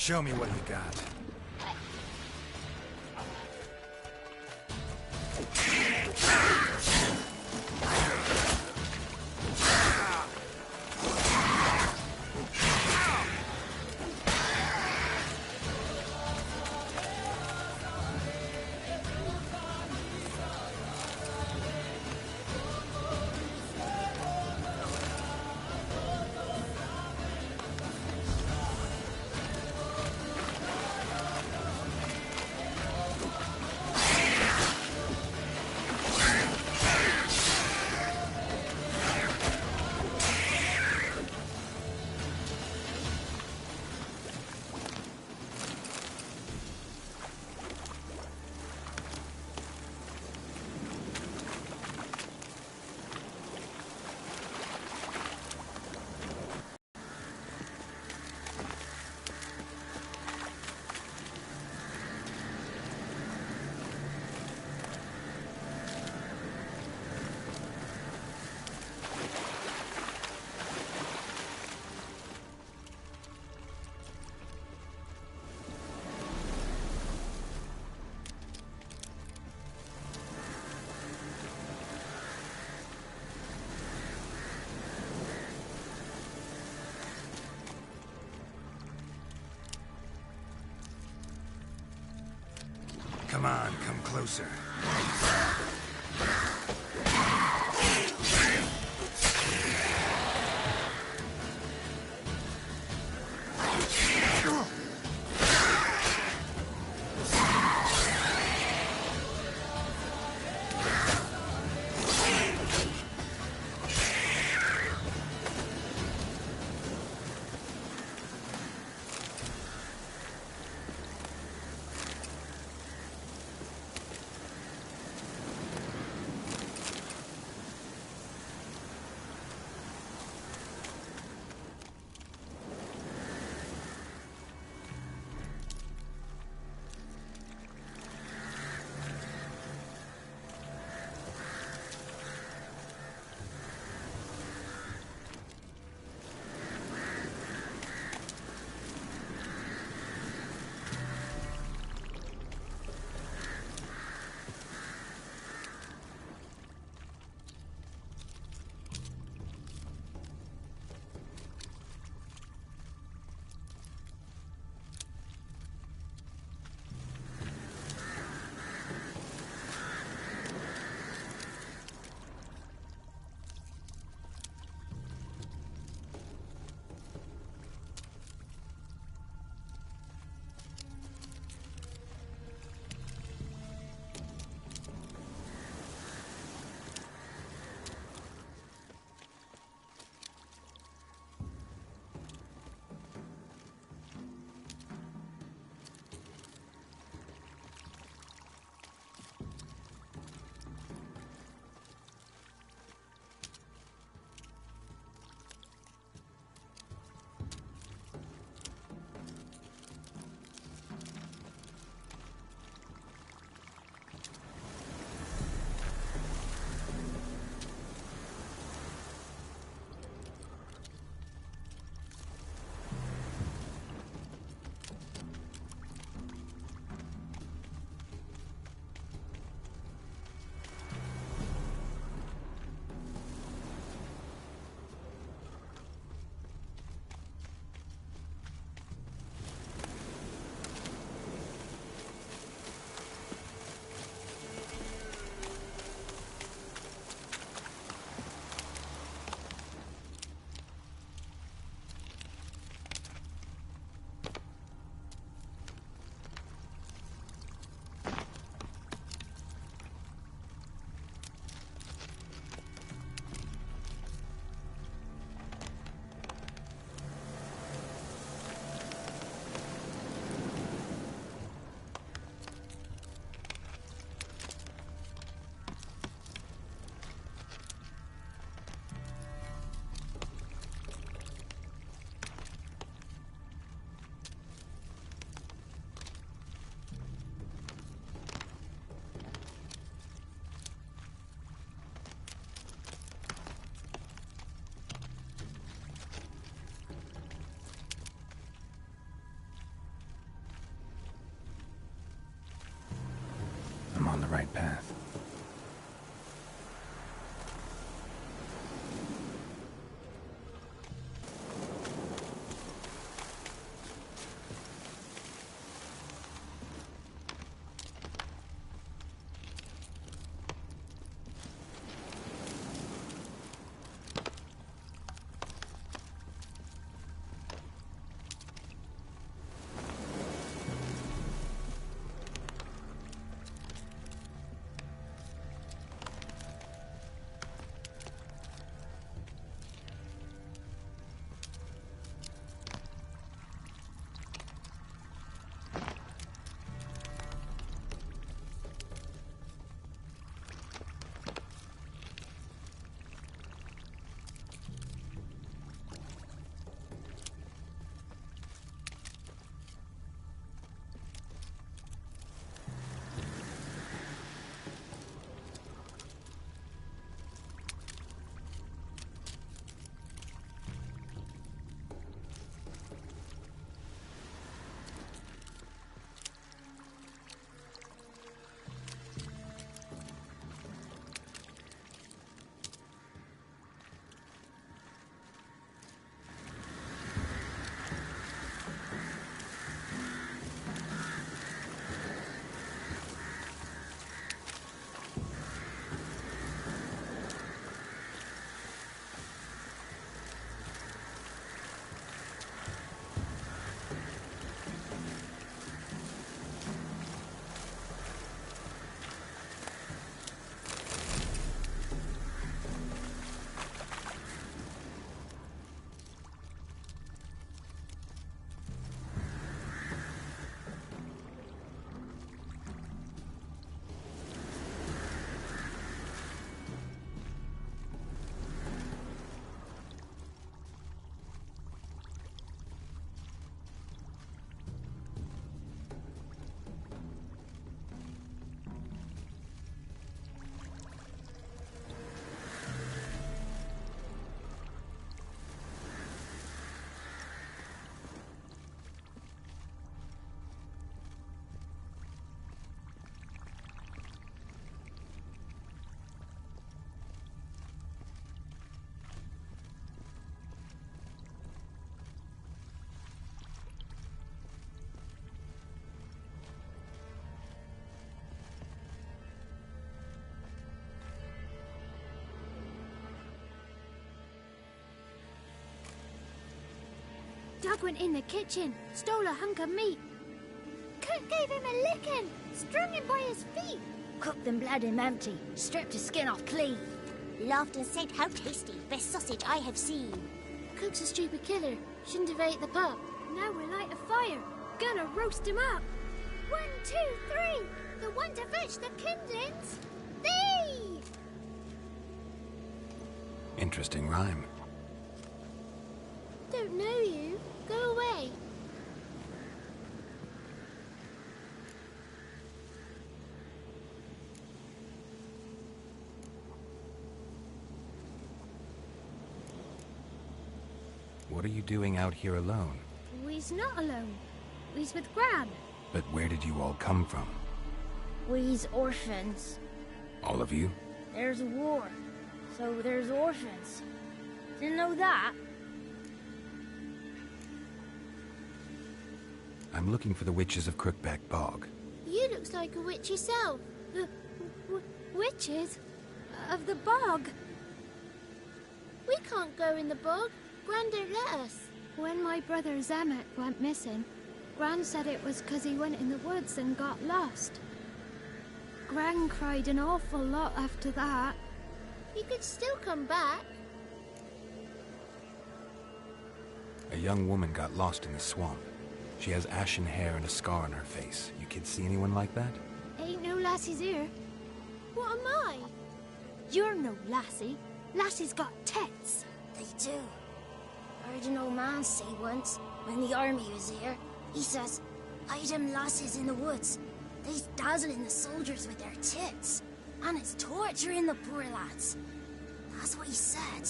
Show me what you got. Come on, come closer. right path. Doug went in the kitchen, stole a hunk of meat. Cook gave him a licking, strung him by his feet. Cooked and bled him empty, stripped his skin off clean. Laughed and said, "How tasty, best sausage I have seen." Cook's a stupid killer, shouldn't have ate the pup. Now we'll light a fire, gonna roast him up. 1, 2, 3, the one to fetch the kindlings. Thee! Interesting rhyme. Don't know you. Go away. What are you doing out here alone? We's not alone. We's with Gran. But where did you all come from? We's orphans. All of you? There's a war, so there's orphans. Didn't know that? I'm looking for the witches of Crookback Bog. You looks like a witch yourself. The witches of the bog. We can't go in the bog. Gran don't let us. When my brother Zamet went missing, Gran said it was 'cause he went in the woods and got lost. Gran cried an awful lot after that. He could still come back. A young woman got lost in the swamp. She has ashen hair and a scar on her face. You kids see anyone like that? Ain't no lassies here. What am I? You're no lassie. Lassie's got tits. They do. I heard an old man say once, when the army was here, he says, "Hide them lasses in the woods. They's dazzling the soldiers with their tits. And it's torturing the poor lads." That's what he said.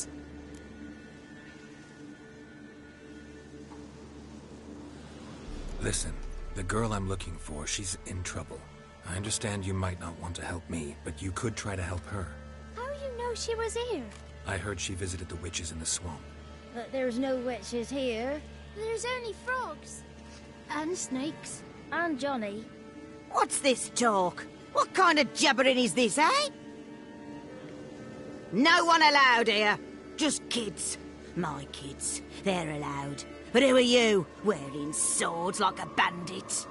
Listen, the girl I'm looking for, she's in trouble. I understand you might not want to help me, but you could try to help her. How you know she was here? I heard she visited the witches in the swamp. But there's no witches here. There's only frogs. And snakes. And Johnny. What's this talk? What kind of jabbering is this, eh? No one allowed here. Just kids. My kids. They're allowed. But who are you, wearing swords like a bandit?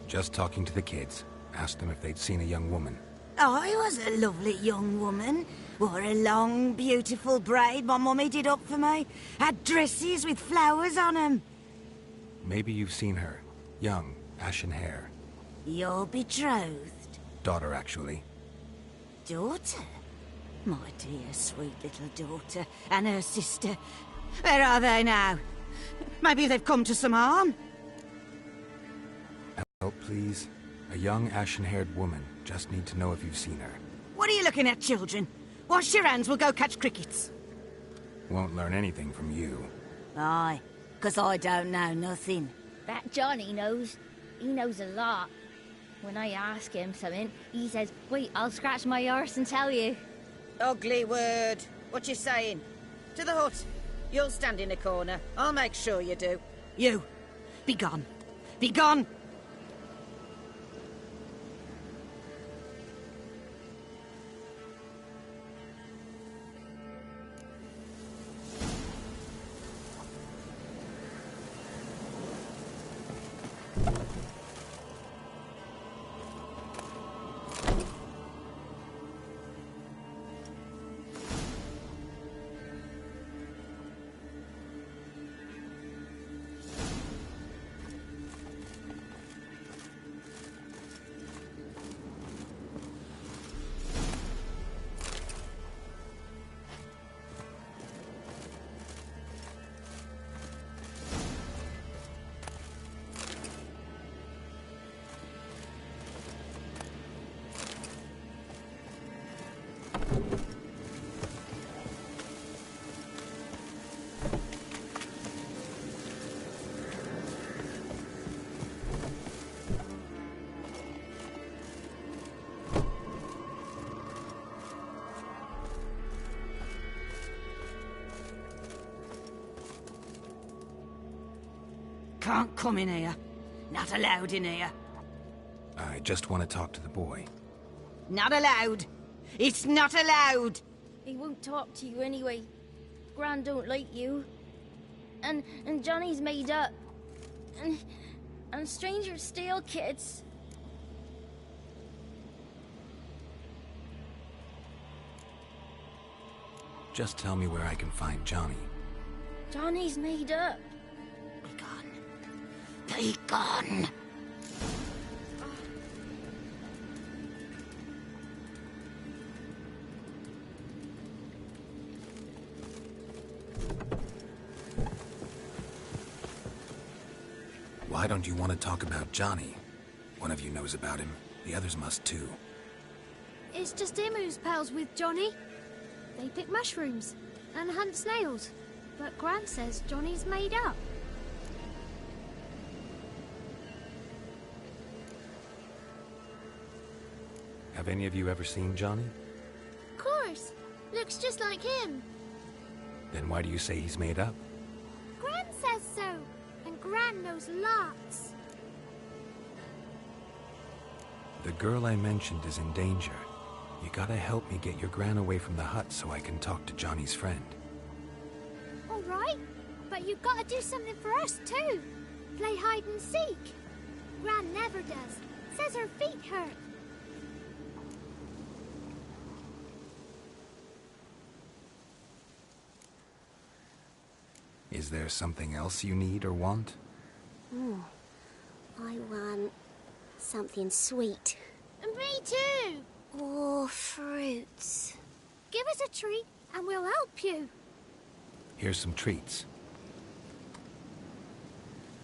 Just talking to the kids. Asked them if they'd seen a young woman. I was a lovely young woman. Wore a long, beautiful braid my mummy did up for me. Had dresses with flowers on 'em. Maybe you've seen her. Young, ashen hair. You're betrothed? Daughter, actually. Daughter? My dear, sweet little daughter. And her sister. Where are they now? Maybe they've come to some harm? Help, please. A young, ashen-haired woman. Just need to know if you've seen her. What are you looking at, children? Wash your hands, we'll go catch crickets. Won't learn anything from you. Aye, 'cause I don't know nothing. That Johnny knows. He knows a lot. When I ask him something, he says, wait, I'll scratch my arse and tell you. Ugly word. What you saying? To the hut. You'll stand in a corner. I'll make sure you do. You, be gone. Be gone! Can't come in here. Not allowed in here. I just want to talk to the boy. Not allowed. It's not allowed. He won't talk to you anyway. Gran don't like you. And Johnny's made up. And strangers steal kids. Just tell me where I can find Johnny. Johnny's made up. Be gone. Be gone. Why don't you want to talk about Johnny? One of you knows about him. The others must too. It's just him who's pals with Johnny. They pick mushrooms and hunt snails. But Gran says Johnny's made up. Have any of you ever seen Johnny? Of course. Looks just like him. Then why do you say he's made up? Gran says so. And Gran knows lots. The girl I mentioned is in danger. You gotta help me get your gran away from the hut so I can talk to Johnny's friend. All right. But you've got to do something for us too. Play hide and seek. Gran never does. Says her feet hurt. Is there something else you need or want? I want something sweet. And me too. Or fruits. Give us a treat and we'll help you. Here's some treats.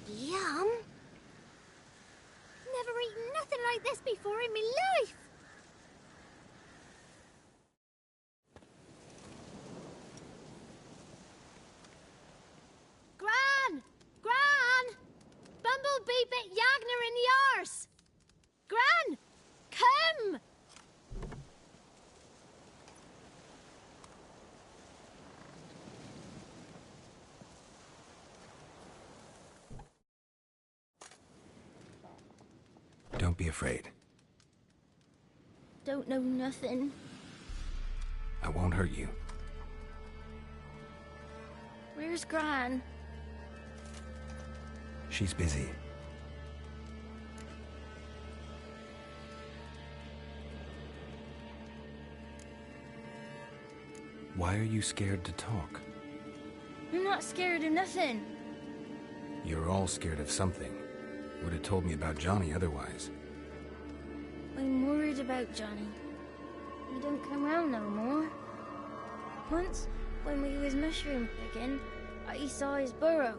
Yum. Never eaten nothing like this before in my life. Don't be afraid. Don't know nothing. I won't hurt you. Where's Gran? She's busy. Why are you scared to talk? I'm not scared of nothing. You're all scared of something. Would have told me about Johnny otherwise. I'm worried about Johnny. He don't come round no more. Once, when we was mushroom picking, I saw his burrow,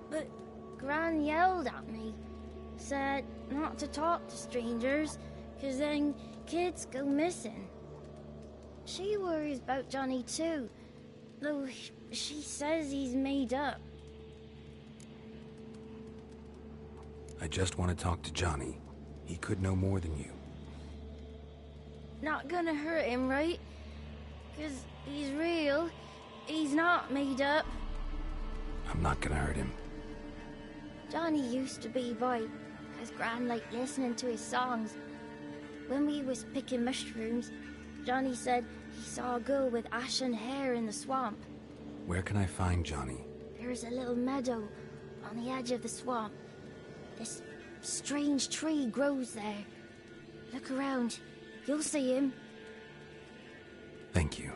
but Gran yelled at me. Said not to talk to strangers, 'cause then kids go missing. She worries about Johnny too, though she says he's made up. I just want to talk to Johnny. He could know more than you. Not gonna hurt him, right? 'Cause he's real. He's not made up. I'm not gonna hurt him. Johnny used to be boy, 'cause Gran liked listening to his songs. When we was picking mushrooms, Johnny said he saw a girl with ashen hair in the swamp. Where can I find Johnny? There's a little meadow on the edge of the swamp. This strange tree grows there. Look around. You'll see him. Thank you.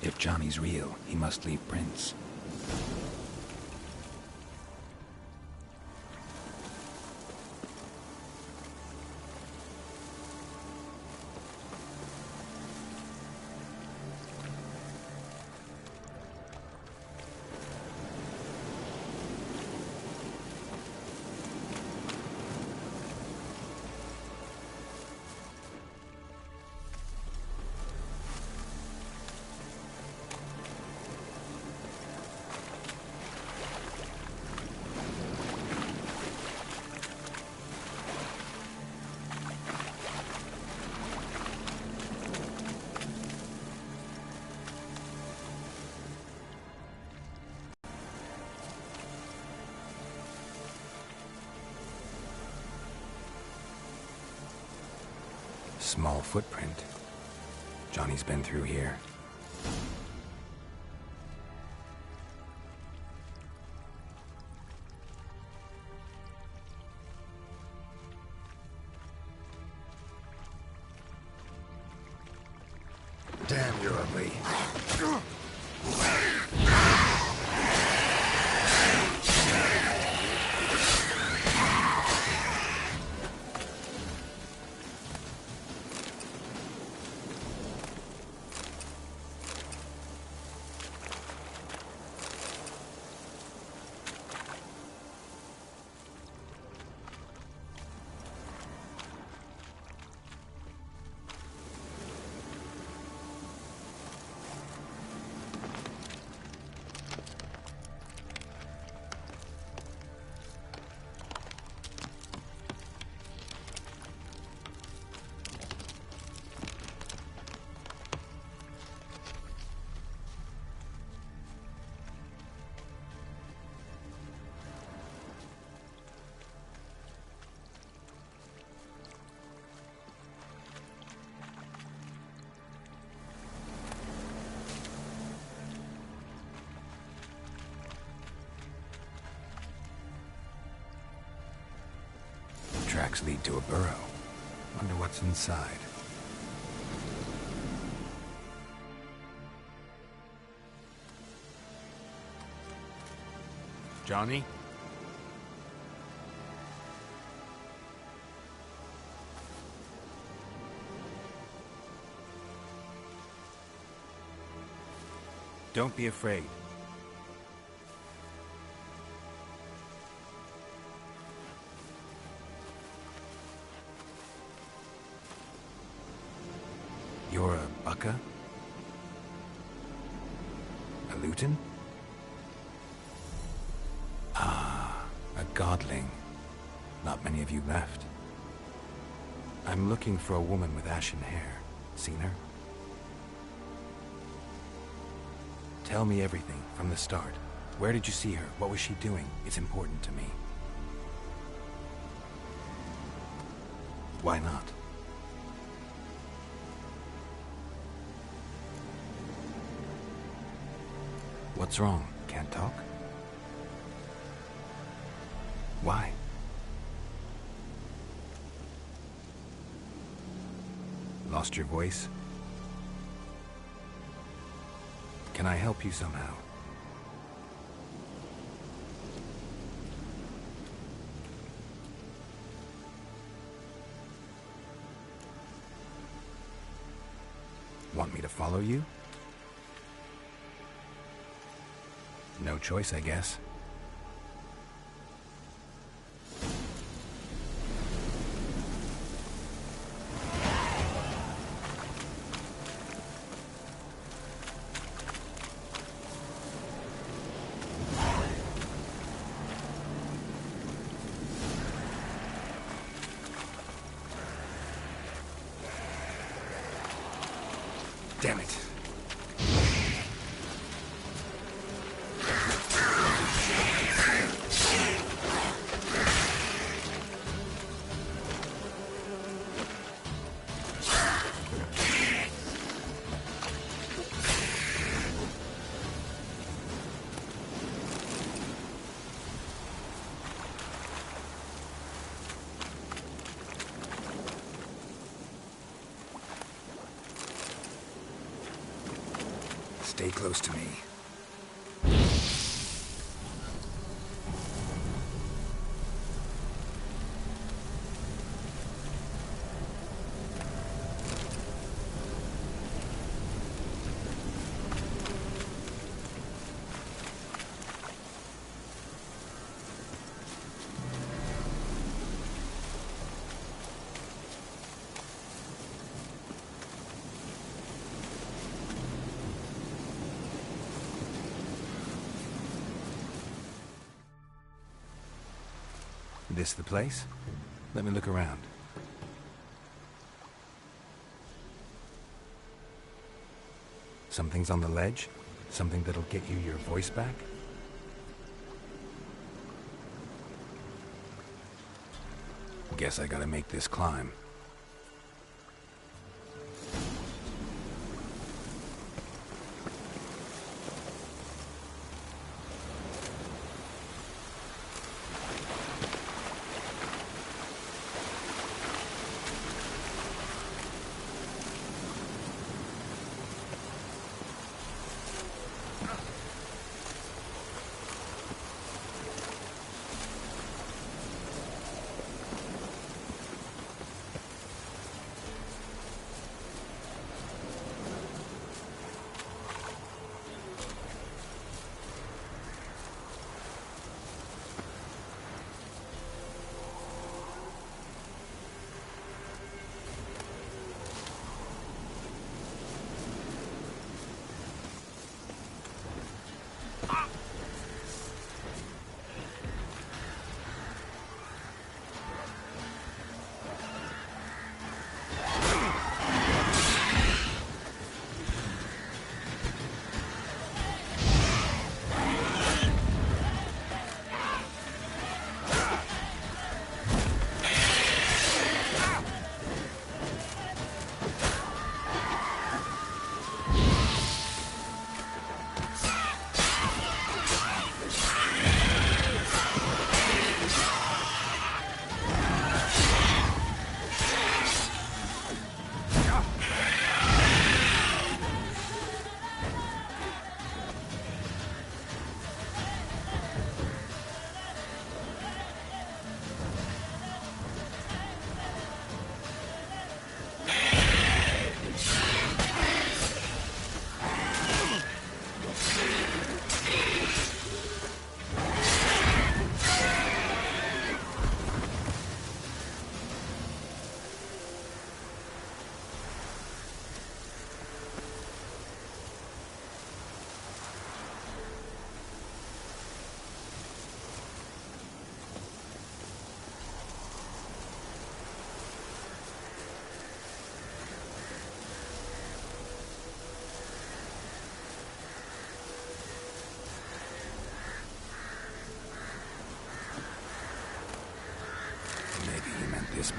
If Johnny's real, he must leave prints. Small footprint. Johnny's been through here. Damn, you're ugly. Tracks lead to a burrow. Wonder what's inside. Johnny? Don't be afraid. You're a Bucca? A Luton? Ah, a godling. Not many of you left. I'm looking for a woman with ashen hair. Seen her? Tell me everything, from the start. Where did you see her? What was she doing? It's important to me. Why not? What's wrong? Can't talk? Why? Lost your voice? Can I help you somehow? Want me to follow you? No choice, I guess. Damn it. Stay close to me. This the place? Let me look around. Something's on the ledge? Something that'll get you your voice back? Guess I gotta make this climb.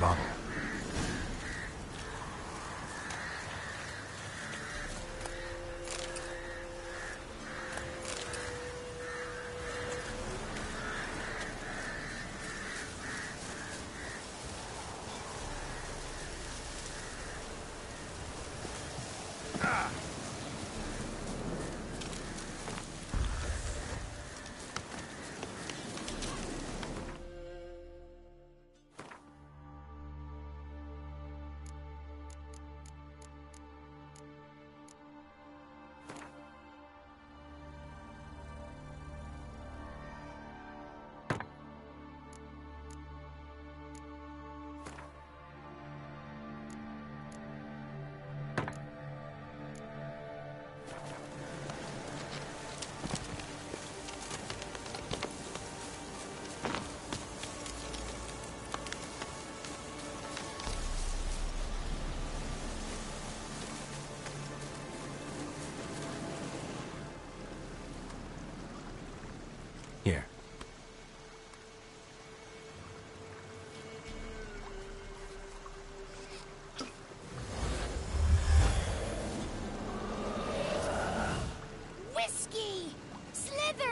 bottle. Here. Whiskey! Slither!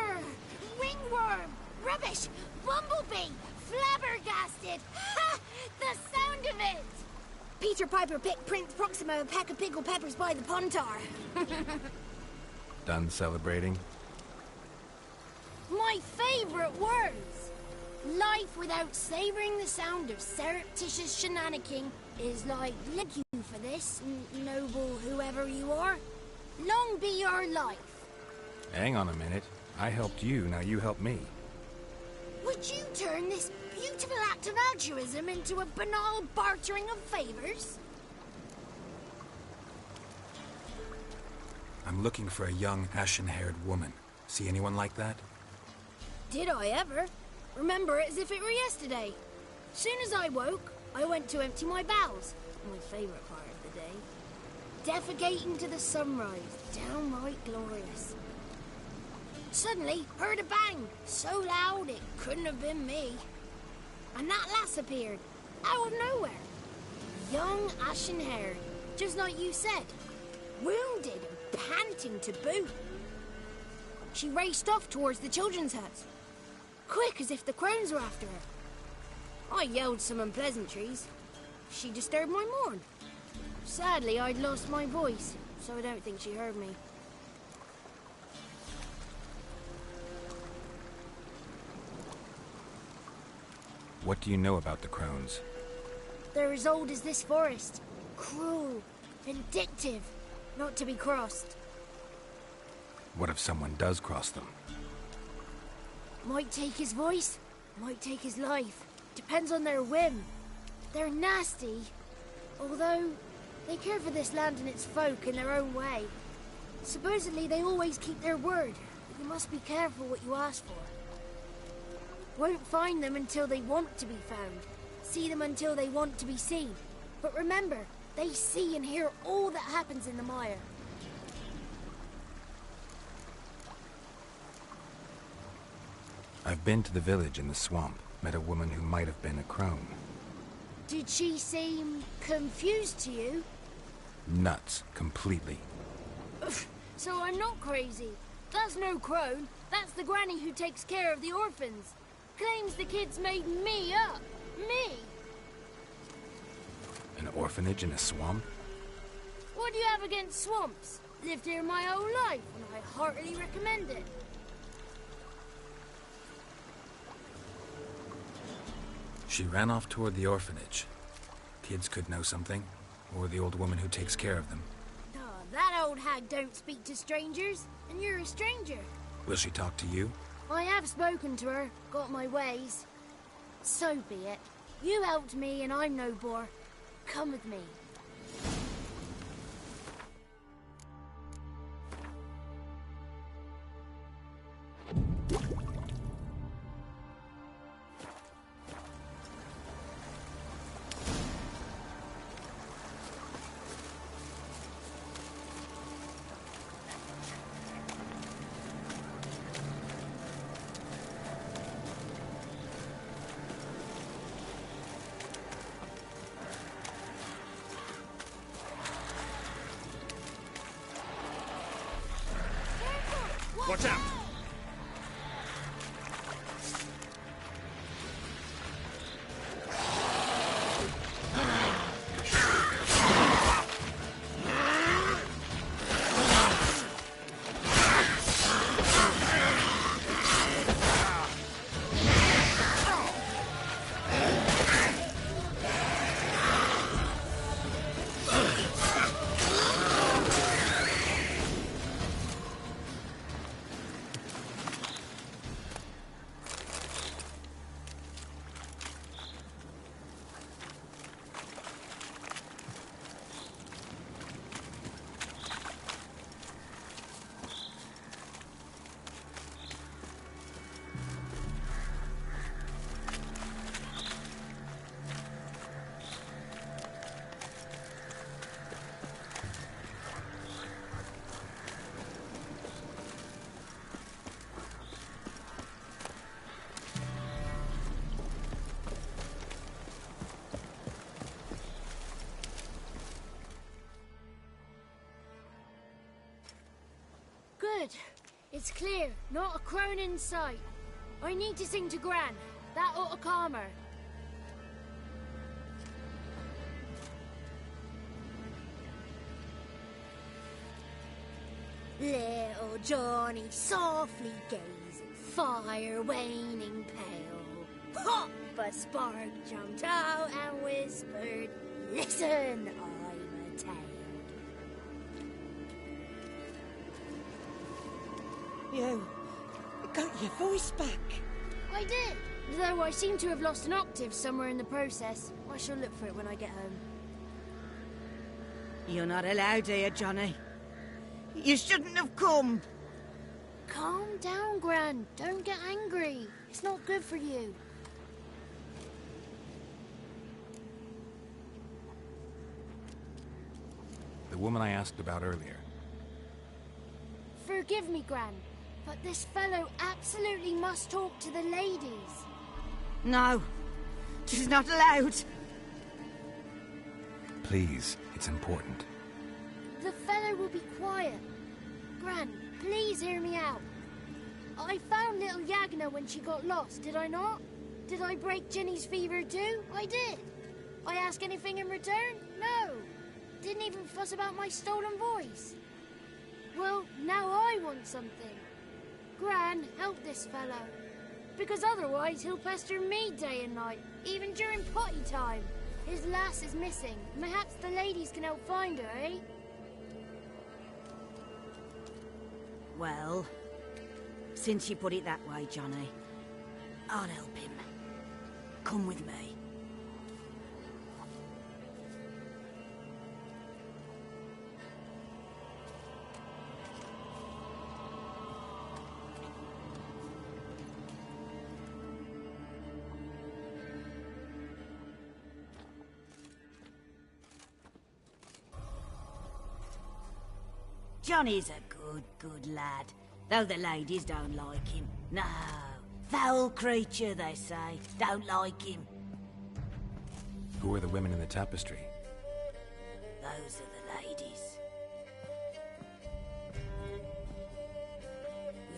Ringworm! Rubbish! Bumblebee! Flabbergasted! Ha! The sound of it! Peter Piper picked Prince Proximo a pack of pickled peppers by the Pontar. Done celebrating? My favorite words! Life without savoring the sound of surreptitious shenanigans is like, thank you for this, noble whoever you are. Long be your life. Hang on a minute. I helped you, now you help me. Would you turn this beautiful act of altruism into a banal bartering of favors? I'm looking for a young, ashen-haired woman. See anyone like that? Did I ever? Remember it as if it were yesterday. Soon as I woke, I went to empty my bowels. My favorite part of the day. Defecating to the sunrise. Downright glorious. Suddenly, heard a bang. So loud it couldn't have been me. And that lass appeared. Out of nowhere. Young, ashen-haired. Just like you said. Wounded and panting to boot. She raced off towards the children's huts. Quick as if the crones were after her. I yelled some unpleasantries. She disturbed my morn. Sadly, I'd lost my voice, so I don't think she heard me. What do you know about the crones? They're as old as this forest. Cruel, vindictive, not to be crossed. What if someone does cross them? Might take his voice, might take his life. Depends on their whim. They're nasty, although they care for this land and its folk in their own way. Supposedly they always keep their word, but you must be careful what you ask for. Won't find them until they want to be found. See them until they want to be seen. But remember, they see and hear all that happens in the mire. I've been to the village in the swamp, met a woman who might have been a crone. Did she seem confused to you? Nuts, completely. So I'm not crazy. That's no crone. That's the granny who takes care of the orphans. Claims the kids made me up. Me. An orphanage in a swamp? What do you have against swamps? Lived here my whole life, and I heartily recommend it. She ran off toward the orphanage. Kids could know something, or the old woman who takes care of them. Oh, that old hag don't speak to strangers, and you're a stranger. Will she talk to you? I have spoken to her, got my ways. So be it. You helped me, and I'm no bore. Come with me. Watch out! Good. It's clear. Not a crone in sight. I need to sing to Gran. That ought to calm her. Little Johnny softly gazing, fire waning pale. Pop! A spark jumped out and whispered, "Listen, I'm a tale." You got your voice back. I did, though I seem to have lost an octave somewhere in the process. I shall look for it when I get home. You're not allowed here, Johnny. You shouldn't have come. Calm down, Gran. Don't get angry. It's not good for you. The woman I asked about earlier. Forgive me, Gran, but this fellow absolutely must talk to the ladies. No, she's not allowed. Please, it's important. The fellow will be quiet. Gran, please hear me out. I found little Yagna when she got lost, did I not? Did I break Ginny's fever too? I did. I ask anything in return? No. Didn't even fuss about my stolen voice. Well, now I want something. Gran, help this fellow. Because otherwise he'll pester me day and night, even during potty time. His lass is missing. Perhaps the ladies can help find her, eh? Well, since you put it that way, Johnny, I'll help him. Come with me. Johnny's a good lad, though the ladies don't like him. No, foul creature, they say. Don't like him. Who are the women in the tapestry? Those are the ladies.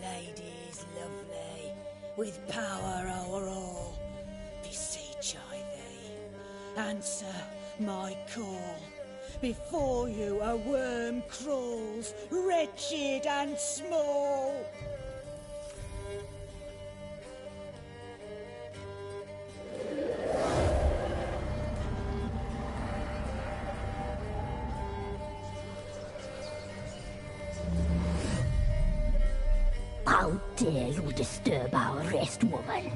Ladies lovely, with power o'er all. Beseech I thee, answer my call. Before you a worm crawls, wretched and small. How dare you disturb our rest, woman?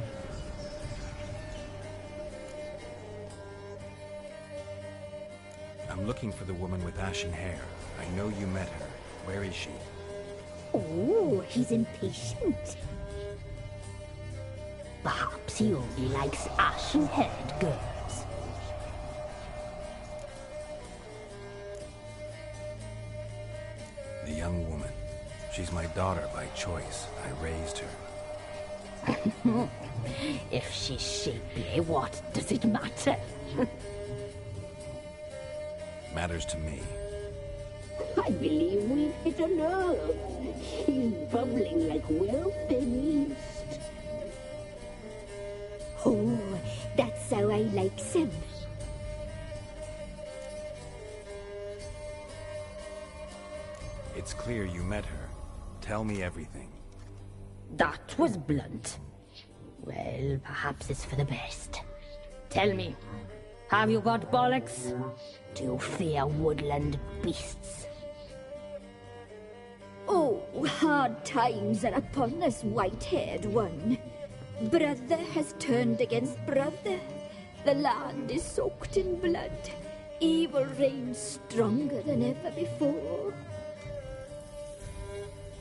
I'm looking for the woman with ashen hair. I know you met her. Where is she? Oh, he's impatient. Perhaps he only likes ashen-haired girls. The young woman. She's my daughter by choice. I raised her. If she's shapely, what does it matter? Matters to me. I believe we've hit a nerve. He's bubbling like well-fed yeast. Oh, that's how I like him. It's clear you met her. Tell me everything. That was blunt. Well, perhaps it's for the best. Tell me, have you got bollocks? Do you fear woodland beasts? Oh, hard times are upon this white-haired one. Brother has turned against brother. The land is soaked in blood. Evil reigns stronger than ever before.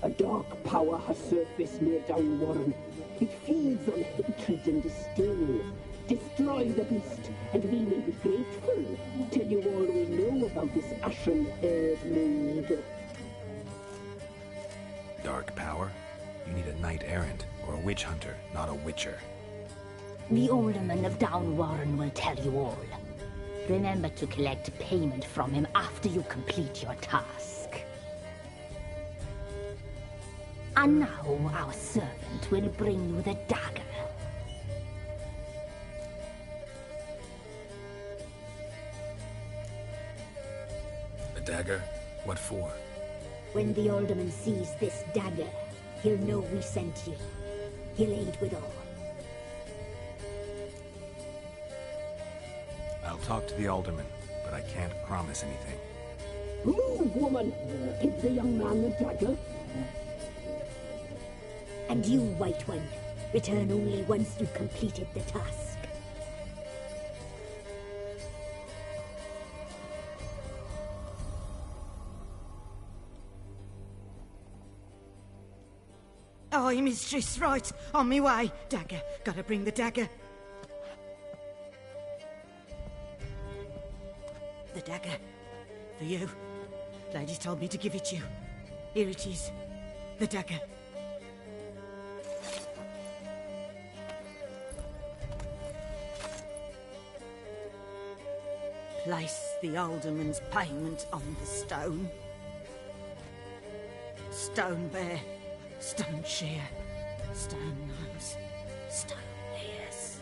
A dark power has surfaced near Downwarren. It feeds on hatred and disdain. Destroy the beast, and we may be grateful. Tell you all we know about this ashen-haired maid. Dark power? You need a knight-errant or a witch hunter, not a witcher. The alderman of Downwarren will tell you all. Remember to collect payment from him after you complete your task. And now our servant will bring you the dagger. A dagger? What for? When the alderman sees this dagger, he'll know we sent you. He'll aid with all. I'll talk to the alderman, but I can't promise anything. Move, woman! Give the young man the dagger. And you, White One, return only once you've completed the task. Aye, mistress, right. On me way. Dagger. Gotta bring the dagger. The dagger. For you. Lady told me to give it you. Here it is. The dagger. Place the alderman's payment on the stone. Stone bear, stone shear, stone nose, stone ears.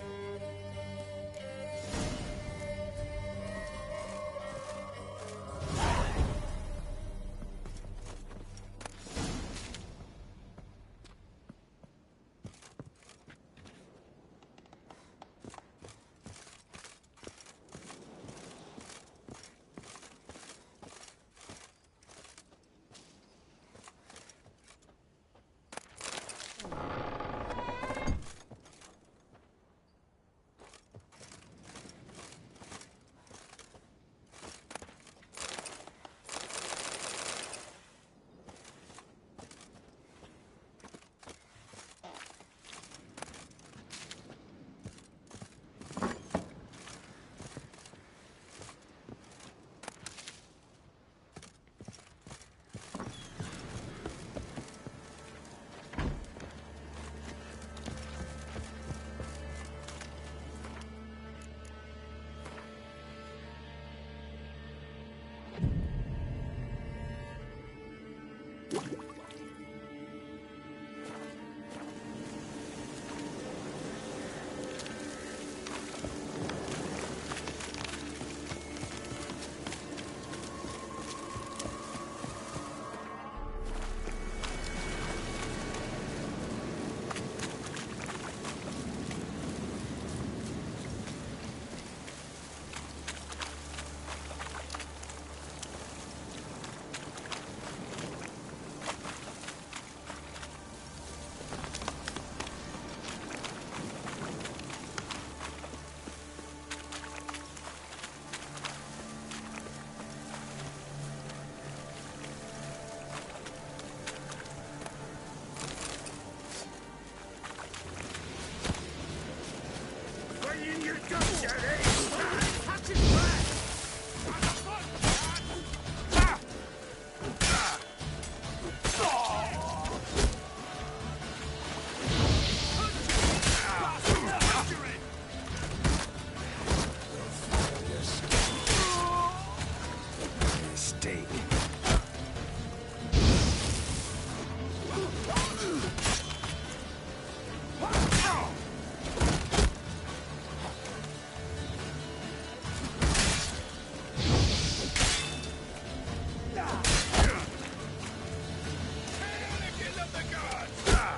the gods! Ah.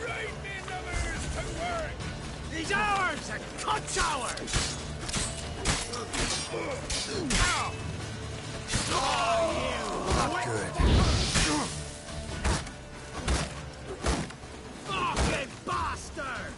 Raid me numbers to work! These hours are cut hours! Ow! Oh, you! Not good. Fucking bastard!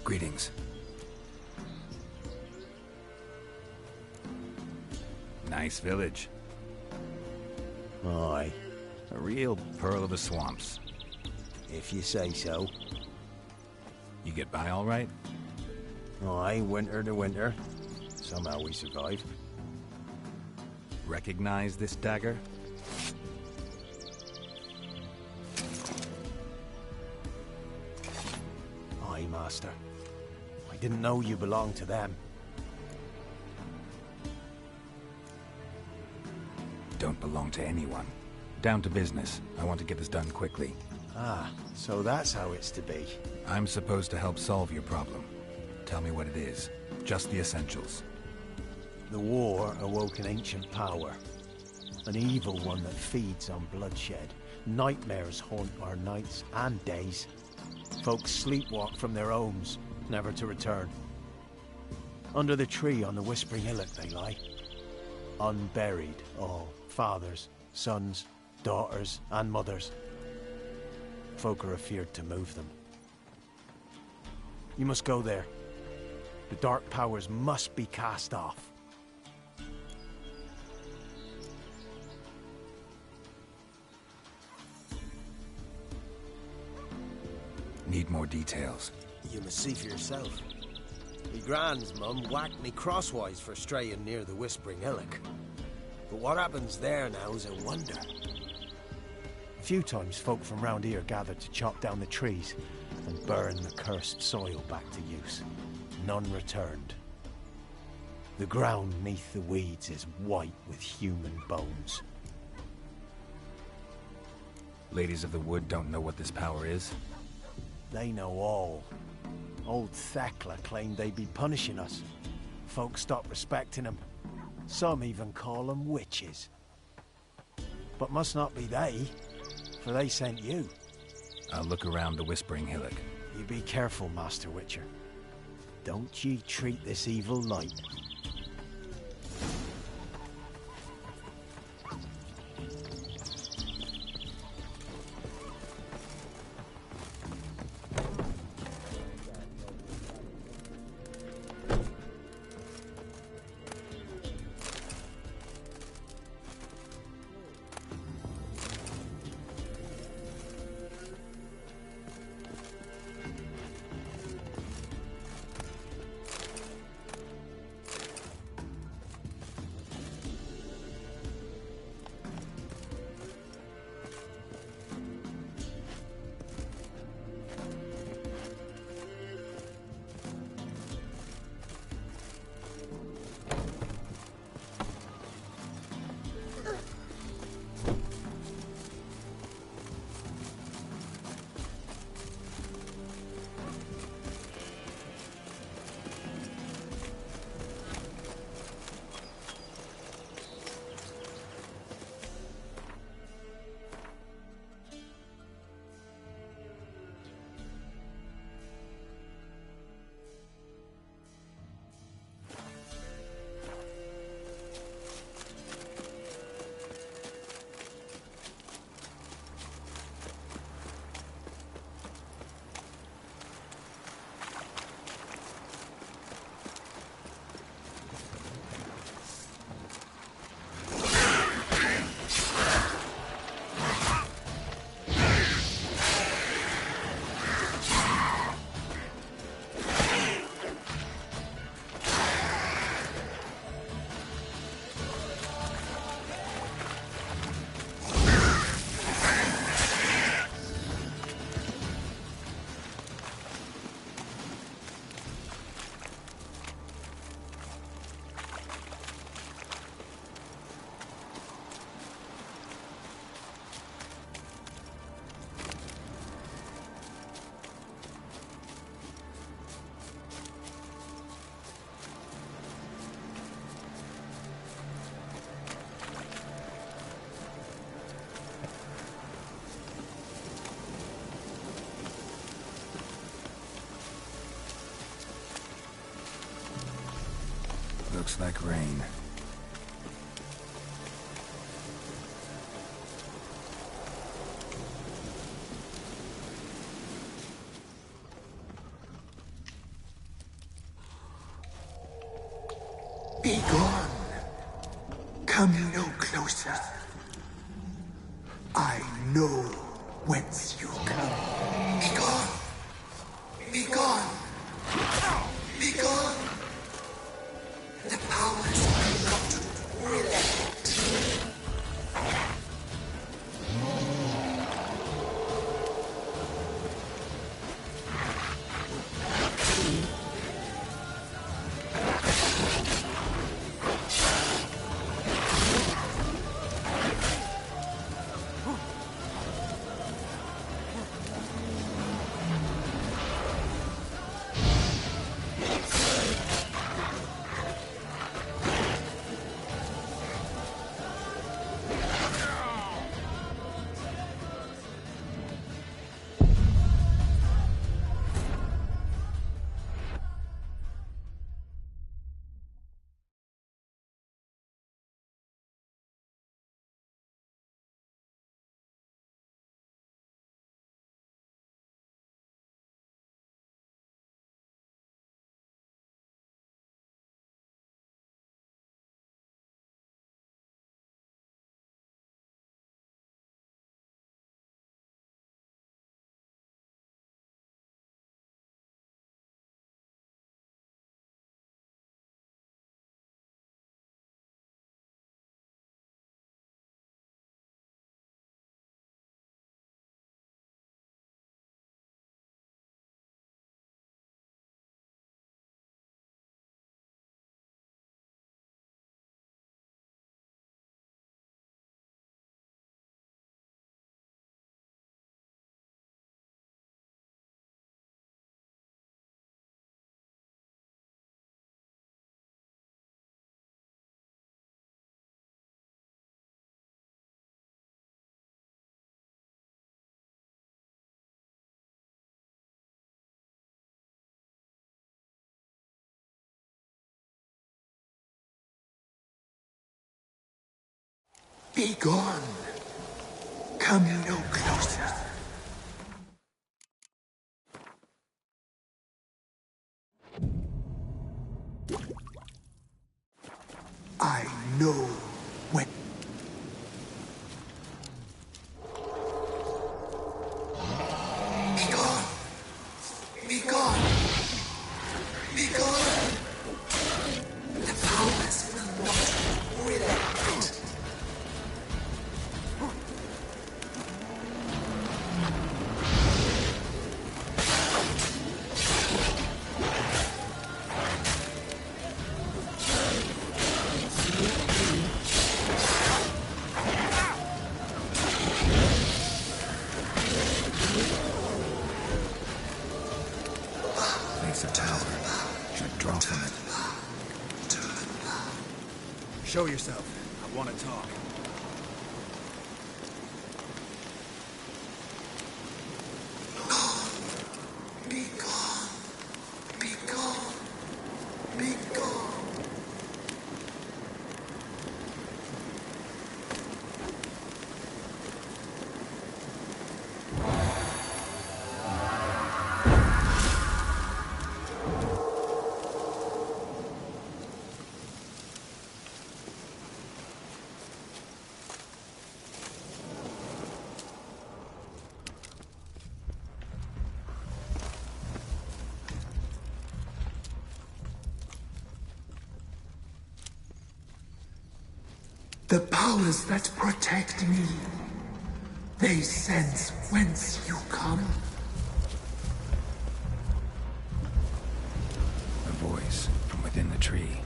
Greetings. Nice village. Aye, A real pearl of the swamps. if you say so. You get by all right? Aye, winter to winter. Somehow we survive. Recognize this dagger? Aye, master. I didn't know you belonged to them. Don't belong to anyone. Down to business. I want to get this done quickly. Ah, so that's how it's to be. I'm supposed to help solve your problem. Tell me what it is. Just the essentials. The war awoke an ancient power. An evil one that feeds on bloodshed. Nightmares haunt our nights and days. Folks sleepwalk from their homes, never to return. Under the tree on the Whispering Hillock they lie. Unburied, all. Fathers, sons, daughters, and mothers. Folk are afeard to move them. You must go there. The dark powers must be cast off. Need more details. You must see for yourself. Me grand's mum whacked me crosswise for straying near the Whispering Hillock. But what happens there now is a wonder. A few times folk from round here gathered to chop down the trees and burn the cursed soil back to use. None returned. The ground neath the weeds is white with human bones. Ladies of the Wood don't know what this power is? They know all. Old Thekla claimed they'd be punishing us. Folk stopped respecting them. Some even call them witches. But must not be they, for they sent you. I'll look around the Whispering Hillock. You be careful, Master Witcher. Don't ye treat this evil light. Looks like rain. Be gone. Come no closer. I know whence you come. Be gone. Be gone. Be gone. The powers will not relent. Be gone. Come no closer. I know when. Be gone. Be gone. Be gone. The powers will not relent. Show yourself. I want to talk. Be gone. Be gone. Be gone. The powers that protect me, they sense whence you come. A voice from within the tree.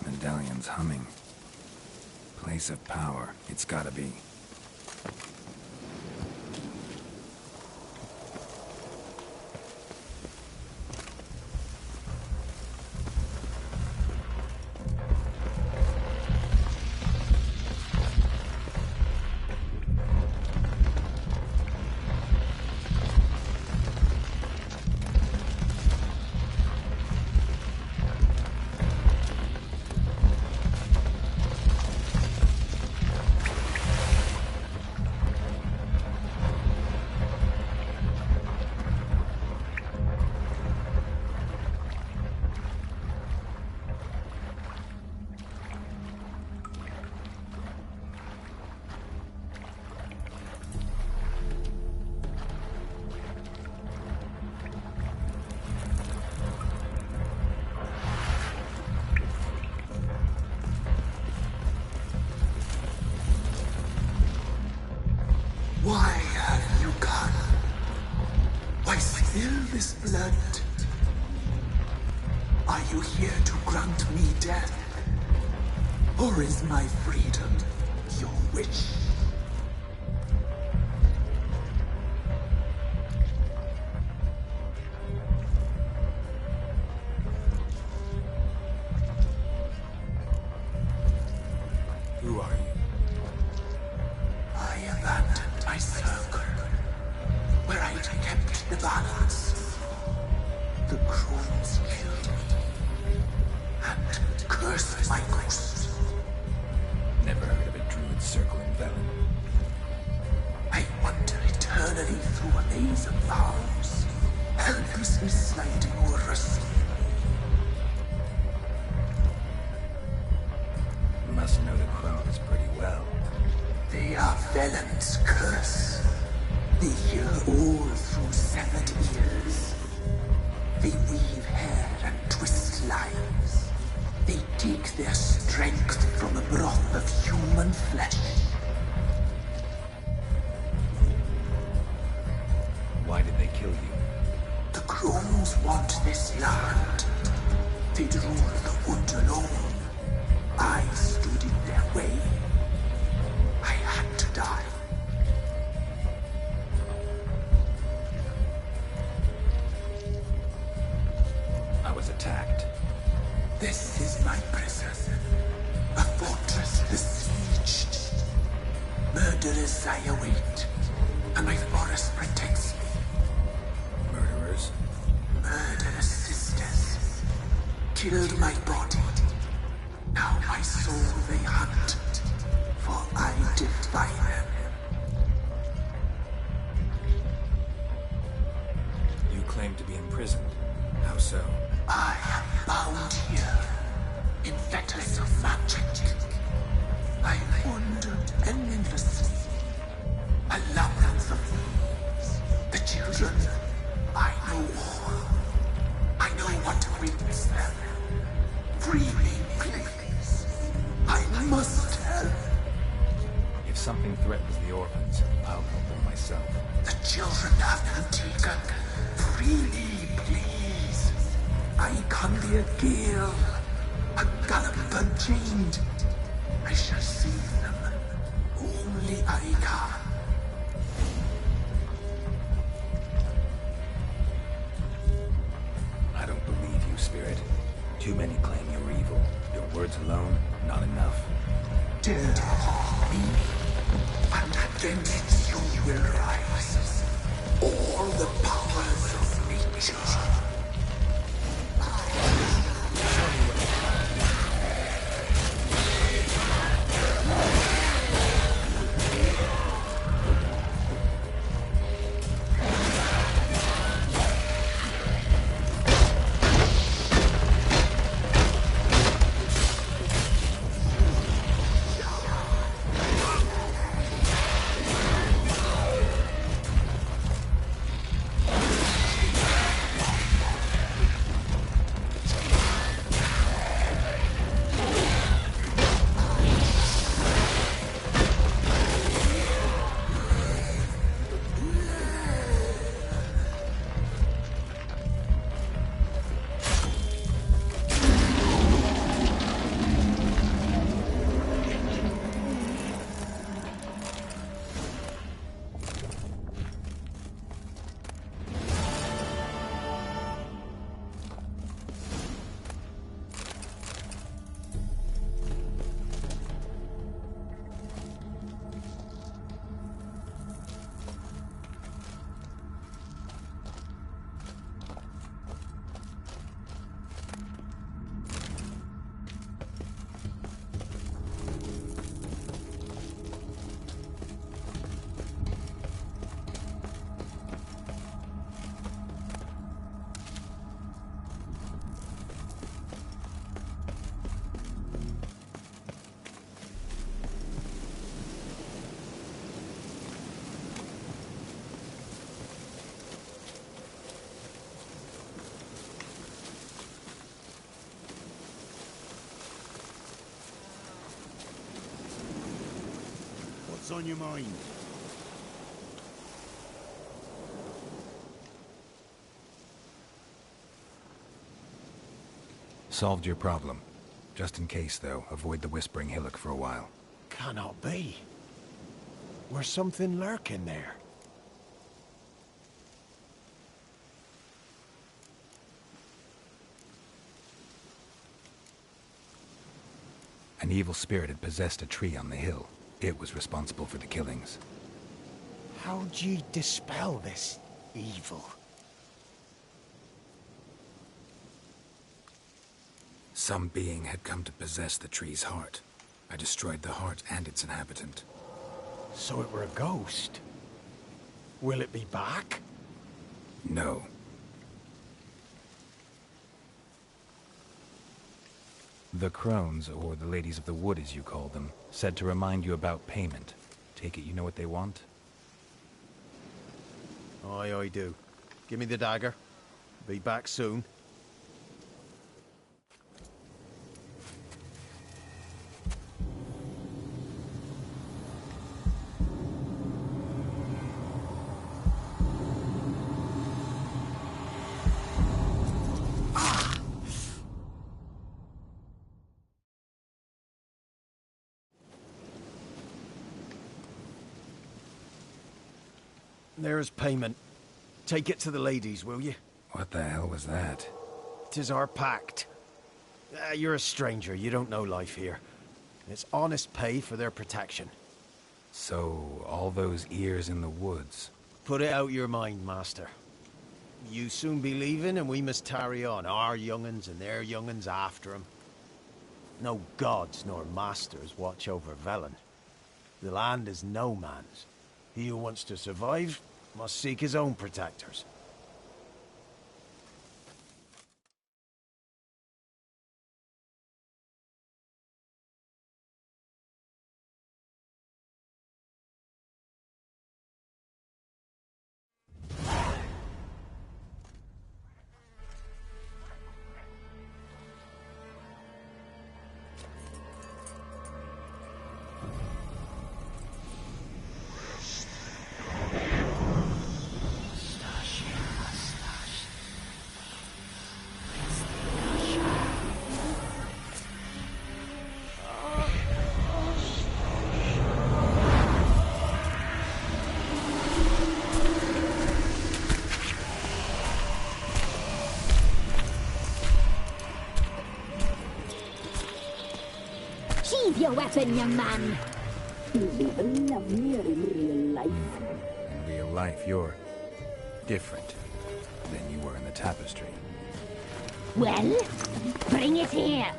Medallion's humming. Place of power, it's gotta be. Why have you come? Why spill this blood? Are you here to grant me death? Or is my freedom your wish? Who are you? I abandoned my circle, where I'd kept the balance. The crows killed me, and cursed my ghost. Never heard of a druid circling Velen. I wander eternally through a maze of vows, helplessly sliding over a sea. Must know the crones pretty well. They are Velen's curse. They hear all through severed ears. They weave hair and twist lives. They take their strength from the broth of human flesh. Why did they kill you? The crones want this land. They'd rule the wood alone. I stood in their way. I had to die. I was attacked. This is my prison. A fortress besieged. Murderers I await, and my forest protects me. Murderers? Murderous sisters. Killed my body. Now my soul they hunt, for I defy them. You claim to be imprisoned. How so? I am bound here, in fetters of magic. I wandered endlessly, a labyrinth of thieves. The children, I know all. I know what awaits them. Free me, please. I must help. If something the orphans. I'll help them myself. The children have been taken. Freely, please. I can be a gale, a gallop unchained. I shall save them. Only I can. I don't believe you, Spirit. Too many claim you're evil. Your words alone, not enough. Dare to harm me, and against you will rise all the powers of nature. What's on your mind? Solved your problem. Just in case, though, avoid the Whispering Hillock for a while. Cannot be. Where's something lurking there? An evil spirit had possessed a tree on the hill. It was responsible for the killings. How'd ye dispel this evil? Some being had come to possess the tree's heart. I destroyed the heart and its inhabitant. So it were a ghost? Will it be back? No. The crones, or the ladies of the wood as you call them, said to remind you about payment. Take it you know what they want? Aye, I do. Give me the dagger. Be back soon. There's payment. Take it to the ladies, will you? What the hell was that? 'Tis our pact. You're a stranger, you don't know life here. It's honest pay for their protection. So, all those ears in the woods. Put it out your mind, master. You soon be leaving and we must tarry on, our young'uns and their young'uns after 'em. No gods nor masters watch over Velen. The land is no man's. He who wants to survive must seek his own protectors. your weapon, young man. He's even lovelier in real life. In real life, you're different than you were in the tapestry. Well, bring it here.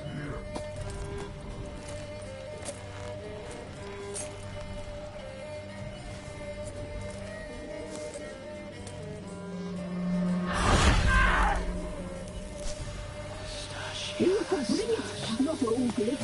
You can bring it, not only it.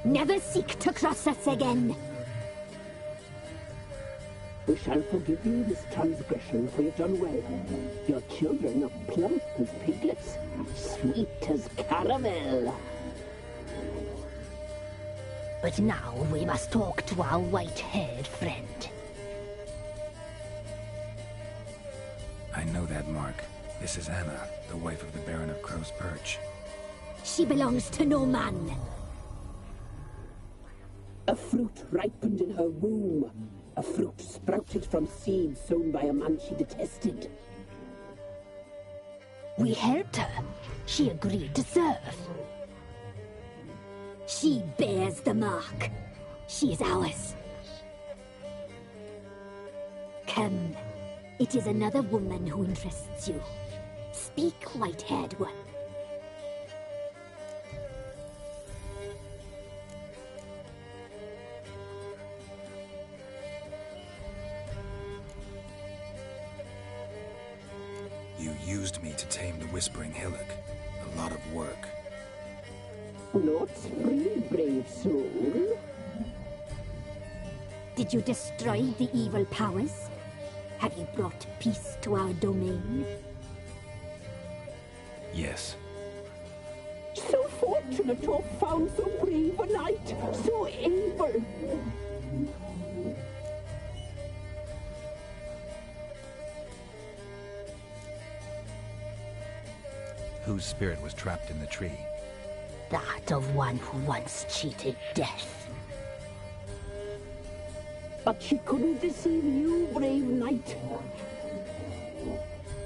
Never seek to cross us again. We shall forgive you this transgression, for you've done well. Your children are plump as piglets, sweet as caramel. But now we must talk to our white-haired friend. I know that mark. This is Anna, the wife of the Baron of Crow's Perch. She belongs to no man. A fruit ripened in her womb. A fruit sprouted from seeds sown by a man she detested. We helped her. She agreed to serve. She bears the mark. She is ours. Come. It is another woman who interests you. Speak, white-haired one. You used me to tame the Whispering Hillock. A lot of work. Not free, brave soul. Did you destroy the evil powers? Have you brought peace to our domain? Yes. So fortunate to have found so brave a knight, so able. Whose spirit was trapped in the tree? That of one who once cheated death. But she couldn't deceive you, brave knight.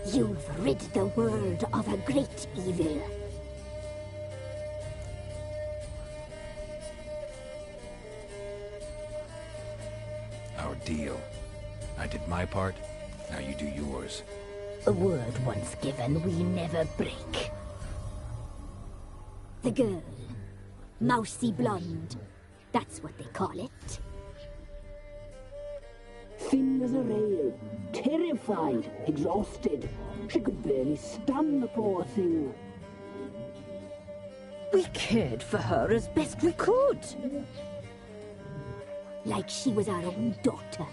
You've rid the world of a great evil. Our deal. I did my part, now you do yours. A word once given, we never break. The girl. Mousy blonde. That's what they call it. Thin as a rail, terrified, exhausted. She could barely stand, the poor thing. We cared for her as best we could. Like she was our own daughter.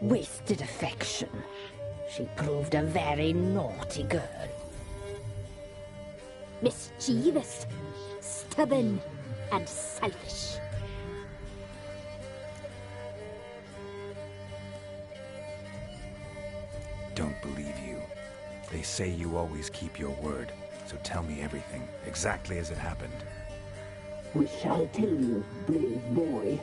Wasted affection. She proved a very naughty girl. Mischievous, stubborn, and selfish. Don't believe you. They say you always keep your word, so tell me everything, exactly as it happened. We shall tell you, brave boy.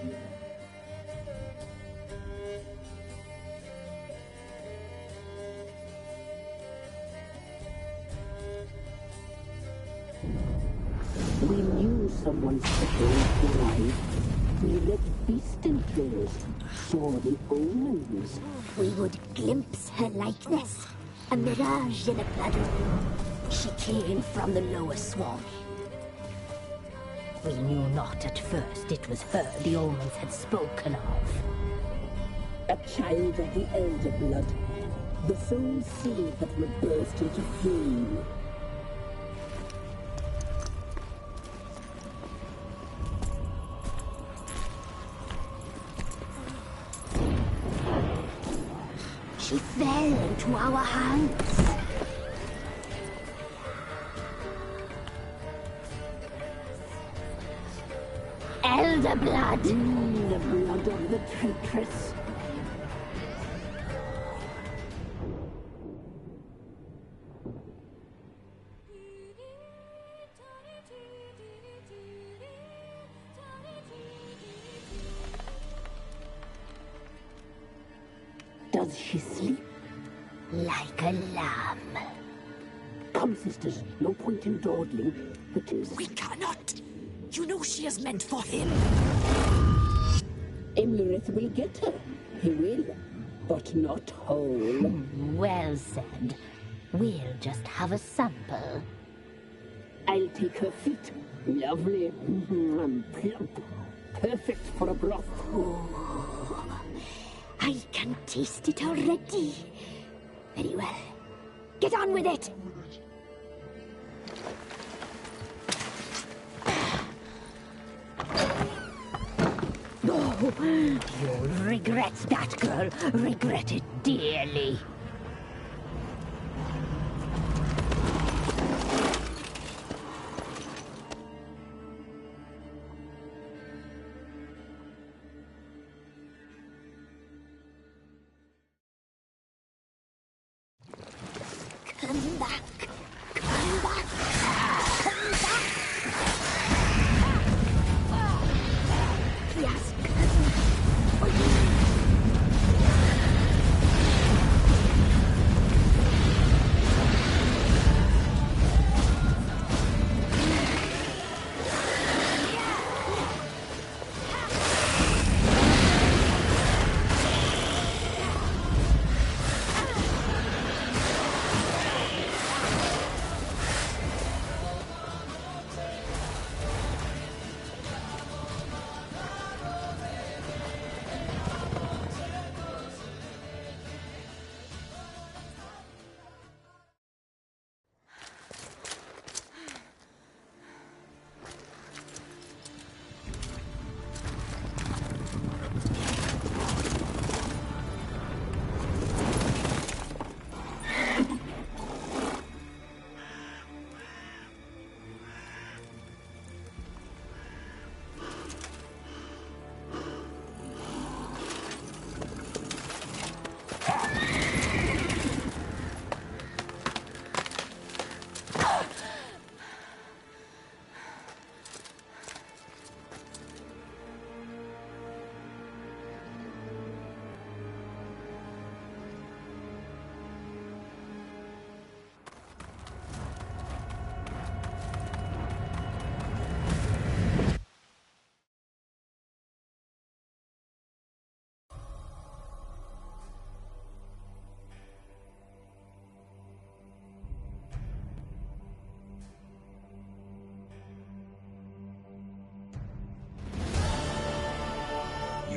We knew someone special was alive. We read beast enclosed, saw the omens. We would glimpse her likeness, a mirage in a puddle. She came from the lower swamp. We knew not at first it was her the omens had spoken of. A child of the elder blood, the soul seed that would burst into flame. She fell into our hands. Elder blood! The blood of the traitress. Does she sleep? Like a lamb. Come, sisters, no point in dawdling. It is... We cannot! You know she is meant for him! Imlerith will get her. He will, but not whole. Well said. We'll just have a sample. I'll take her feet. Lovely. Plump. Perfect for a broth. I can taste it already. Very well. Get on with it! Oh, you'll regret that, girl. Regret it dearly. Come back! Come back! Come back! Yes,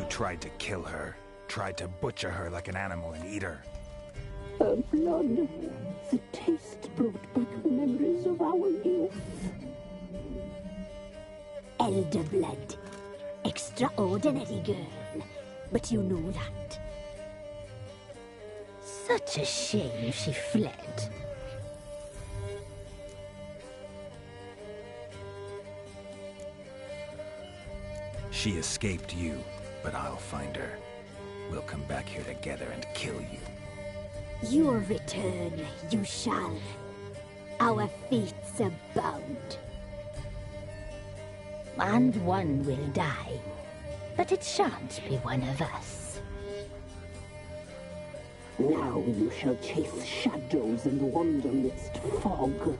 Tried to kill her. Tried to butcher her like an animal and eat her. Her blood. The taste brought back memories of our youth. Elder blood. Extraordinary girl. But you know that. Such a shame she fled. She escaped you, but I'll find her. We'll come back here together and kill you. Your return, you shall. Our fates are bound. And one will die, but it shan't be one of us. Now you shall chase shadows and wander midst fog.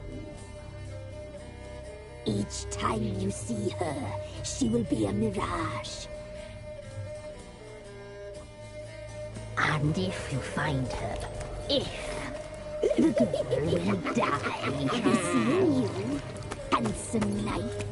Each time you see her, she will be a mirage. And if you find her, the girl will die. Have you seen you, handsome knight?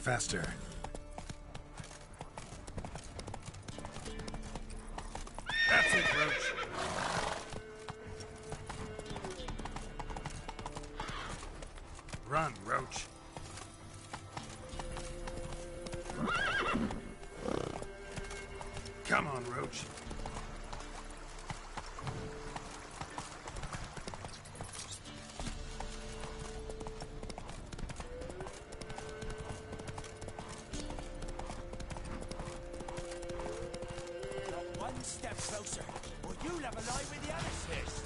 faster. That's it, Roach. Run, Roach. Come on, Roach. One step closer, or you'll have a lie with the other fist.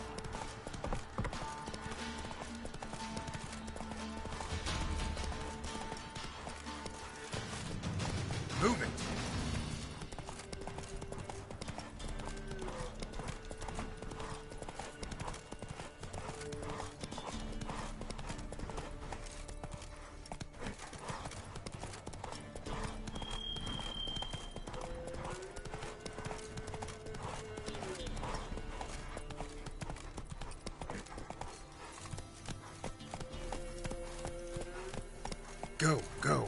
Move it. Go, go.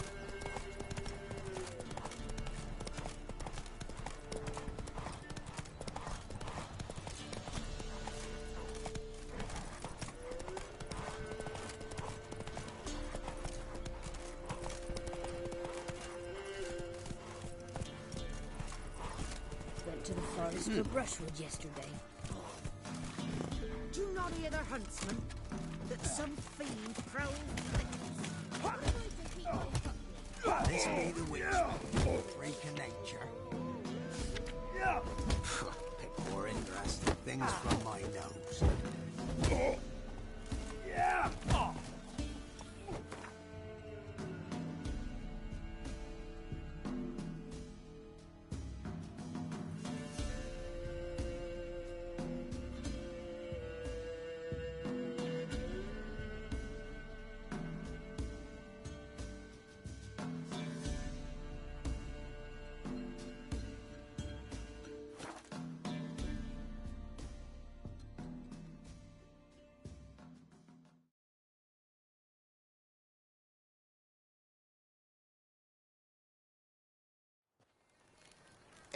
Went to the forest for brushwood yesterday. Do you not hear the huntsman? That some fiend prowls This be the witch. Freak of nature. Pick more interesting things from my nose. Yeah.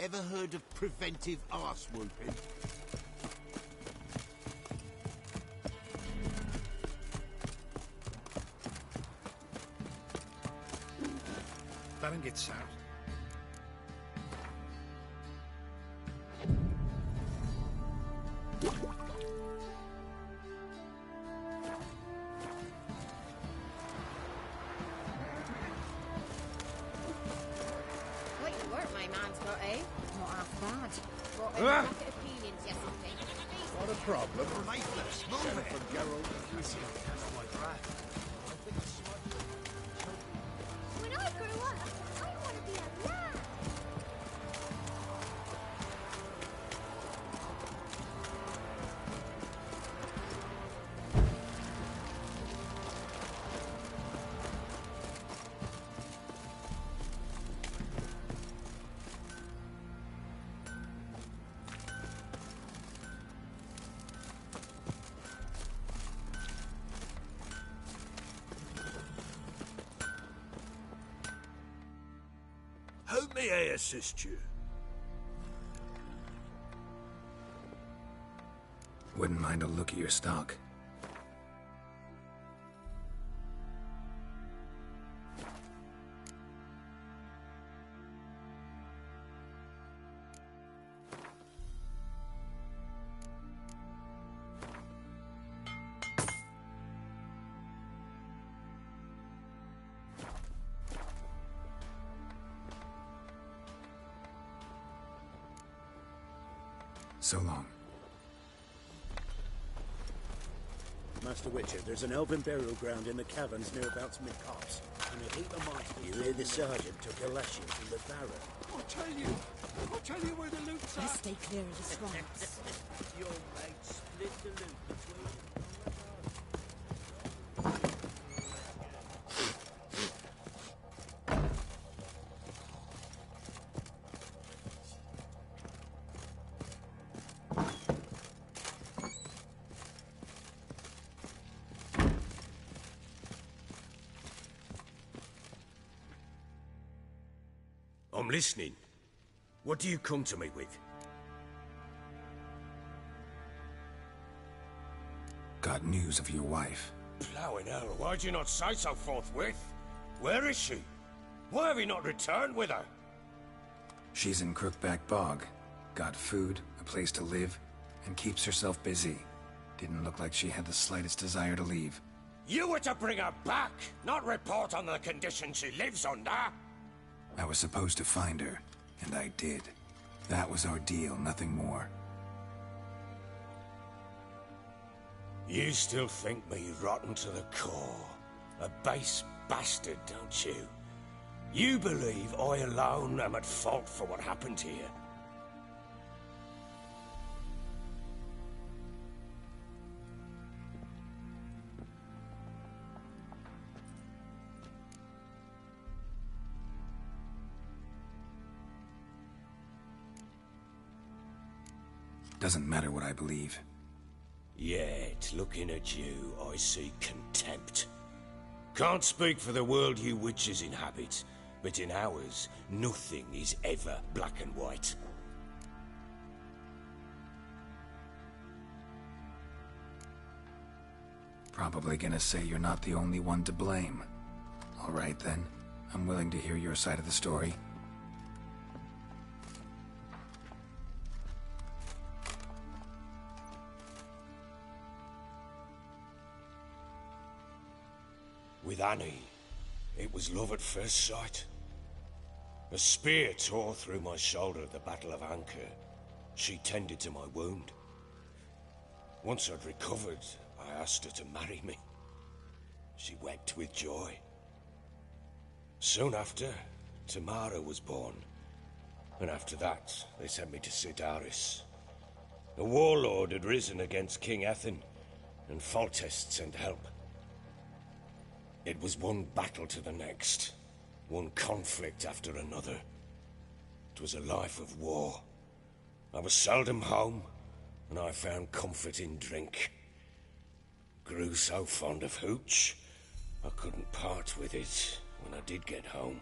Ever heard of preventive arse whooping? Let him get sound. Quite the work my man's got, eh? Not half bad. Brought in a bucket of peelings yesterday. Not a problem. Faithless, move it! From Geralt. That's my drive. When I grow up, I want to be a lad. How may I assist you? Wouldn't mind a look at your stock. So long. Master Witcher, there's an elven burial ground in the caverns near about mid-copse. And a heap of monsters. You hear the sergeant took a lashing from the Baron. I'll tell you where the loot's Let's at. stay clear of the swamps. Your mate split the loot between... I'm listening. What do you come to me with? Got news of your wife. Plowing hell, why'd you not say so forthwith? Where is she? Why have you not returned with her? She's in Crookback Bog. Got food, a place to live, and keeps herself busy. Didn't look like she had the slightest desire to leave. You were to bring her back, not report on the condition she lives under. I was supposed to find her, and I did. That was our deal, nothing more. You still think me rotten to the core. A base bastard, don't you? You believe I alone am at fault for what happened here. Doesn't matter what I believe. Yet, looking at you, I see contempt. Can't speak for the world you witches inhabit, but in ours, nothing is ever black and white. Probably gonna say you're not the only one to blame. All right then, I'm willing to hear your side of the story. With Annie, it was love at first sight. A spear tore through my shoulder at the Battle of Anchor. She tended to my wound. Once I'd recovered, I asked her to marry me. She wept with joy. Soon after, Tamara was born. And after that, they sent me to Sidaris. A warlord had risen against King Ethan, and Foltest sent help. It was one battle to the next, one conflict after another. It was a life of war. I was seldom home, and I found comfort in drink. Grew so fond of hooch, I couldn't part with it when I did get home.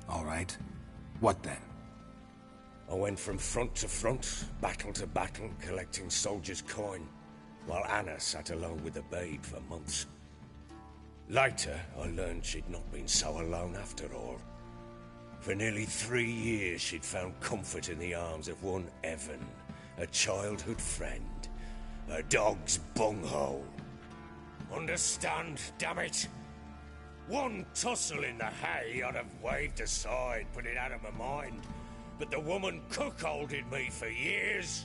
All right. What then? I went from front to front, battle to battle, collecting soldiers' coin, while Anna sat alone with the babe for months. Later, I learned she'd not been so alone after all. For nearly 3 years, she'd found comfort in the arms of one Evan, a childhood friend, a dog's bunghole. Understand, damn it? One tussle in the hay I'd have waved aside, put it out of my mind. But the woman cuckolded me for years,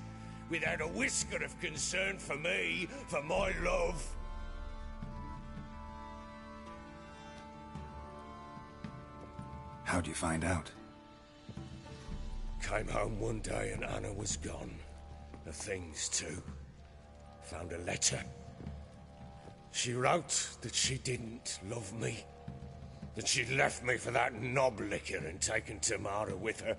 without a whisker of concern for me, for my love. How'd you find out? Came home one day and Anna was gone. The things too. Found a letter. She wrote that she didn't love me. That she'd left me for that knob licker and taken Tamara with her.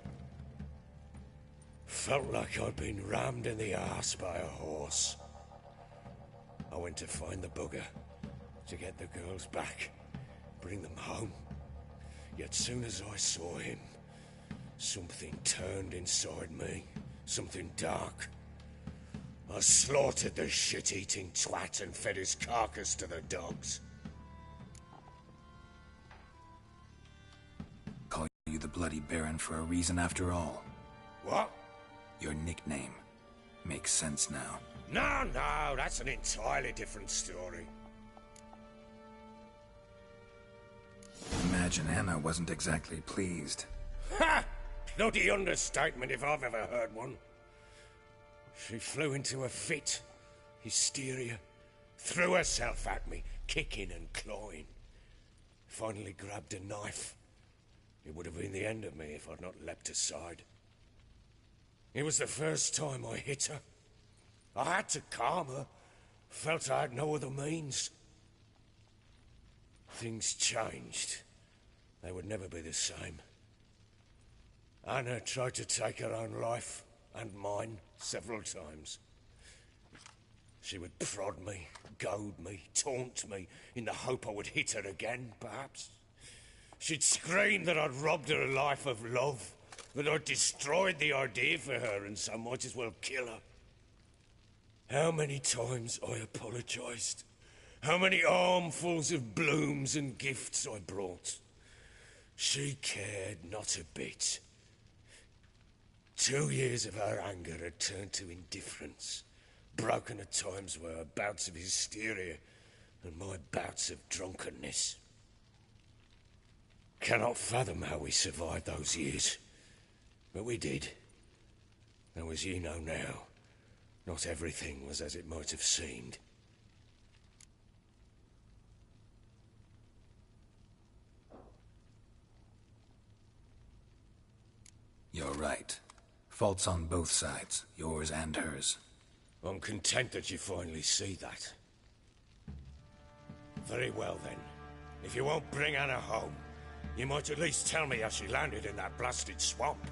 Felt like I'd been rammed in the arse by a horse. I went to find the bugger, to get the girls back, bring them home. Yet soon as I saw him, something turned inside me. Something dark. I slaughtered the shit-eating twat and fed his carcass to the dogs. Call you the Bloody Baron for a reason after all. What? Your nickname. Makes sense now. No, that's an entirely different story. Imagine Anna wasn't exactly pleased. Ha! Bloody understatement if I've ever heard one. She flew into a fit. Hysteria. Threw herself at me, kicking and clawing. Finally grabbed a knife. It would have been the end of me if I'd not leapt aside. It was the first time I hit her. I had to calm her. Felt I had no other means. Things changed. They would never be the same. Anna tried to take her own life, and mine, several times. She would prod me, goad me, taunt me, in the hope I would hit her again, perhaps. She'd scream that I'd robbed her life of love, that I'd destroyed the idea for her, and so might as well kill her. How many times I apologized. How many armfuls of blooms and gifts I brought. She cared not a bit. 2 years of her anger had turned to indifference, broken at times by her bouts of hysteria and my bouts of drunkenness. Cannot fathom how we survived those years, but we did. Though as you know now, not everything was as it might have seemed. You're right. Faults on both sides, yours and hers. I'm content that you finally see that. Very well then. If you won't bring Anna home, you might at least tell me how she landed in that blasted swamp.